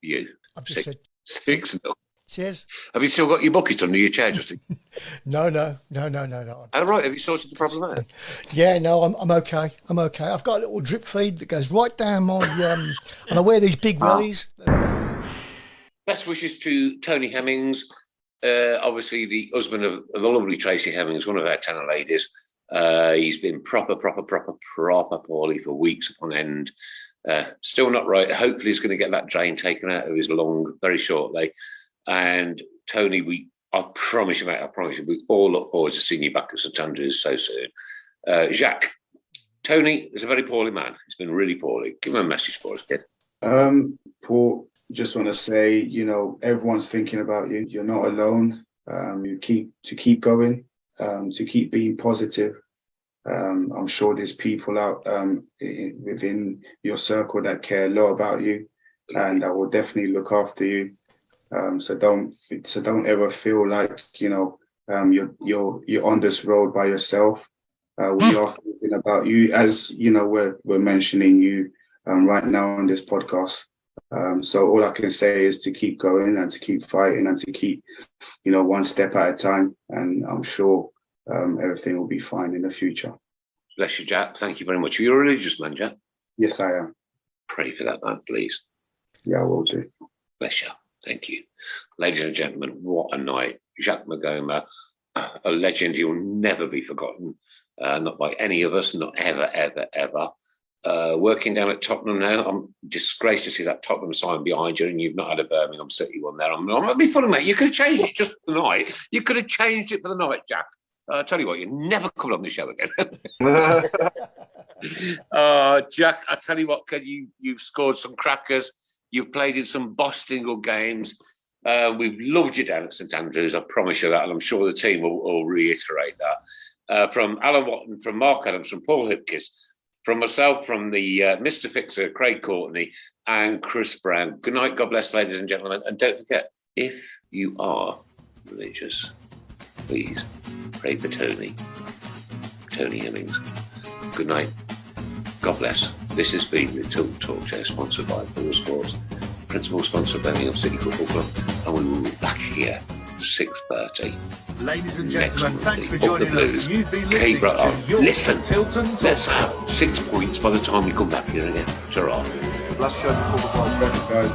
you. I've just said 6-0. Cheers. Have you still got your bucket under your chair, Justin? No. Oh, right. Have you sorted the problem out? Yeah, no, I'm okay. I've got a little drip feed that goes right down my and I wear these big wellies. best wishes to Tony Hemmings, obviously the husband of the lovely Tracy Hemmings, one of our tenor ladies. He's been proper poorly for weeks upon end. Still not right. Hopefully he's going to get that drain taken out of his lung very shortly. And Tony, I promise you, mate, we all look forward to seeing you back at St Andrews so soon. Jacques, Tony is a very poorly man. He's been really poorly. Give him a message for us, kid. Paul, just want to say, everyone's thinking about you. You're not alone. You keep going, to keep being positive. I'm sure there's people out within your circle that care a lot about you, and that will definitely look after you. So don't ever feel like you're on this road by yourself. We are thinking about you, as we're mentioning you right now on this podcast. So all I can say is to keep going and to keep fighting and to keep one step at a time, and I'm sure everything will be fine in the future. Bless you, Jack. Thank you very much. You're a religious man, Jack? Yes, I am. Pray for that man, please. Yeah, I will do. Bless you. Thank you. Ladies and gentlemen, what a night. Jacques Maghoma, a legend who will never be forgotten, not by any of us, not ever, ever, ever. Working down at Tottenham now. I'm disgraced to see that Tottenham sign behind you and you've not had a Birmingham City one there. I'm going to be funny, mate. You could have changed it just for the night. You could have changed it for the night, Jack. I'll tell you what, you're never coming on the show again. Jack, I tell you what, you've scored some crackers. You've played in some Boston games. We've loved you down at St Andrews. I promise you that, and I'm sure the team will reiterate that. From Alan Watton, from Mark Adams, from Paul Hipkiss, from myself, from the Mr. Fixer, Craig Courtney, and Chris Browne. Good night, God bless, ladies and gentlemen. And don't forget, if you are religious, please pray for Tony Hemmings. Good night. God bless. This has been the Tilton Talk Show, sponsored by Paul Sports, principal sponsor of Birmingham City Football Club, and we will be back here 6:30. Ladies and gentlemen, thanks for joining us. You've been listening to your Tilton Talk. Let's have 6 points by the time we come back here again. Ta-ra. Last show before the podcast, guys.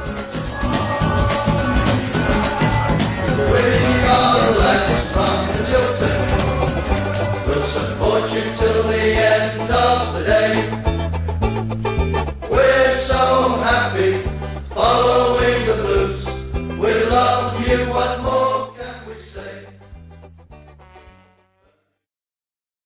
We are the lads from Tilton. We'll support you till the end of the day. We're so happy. Follow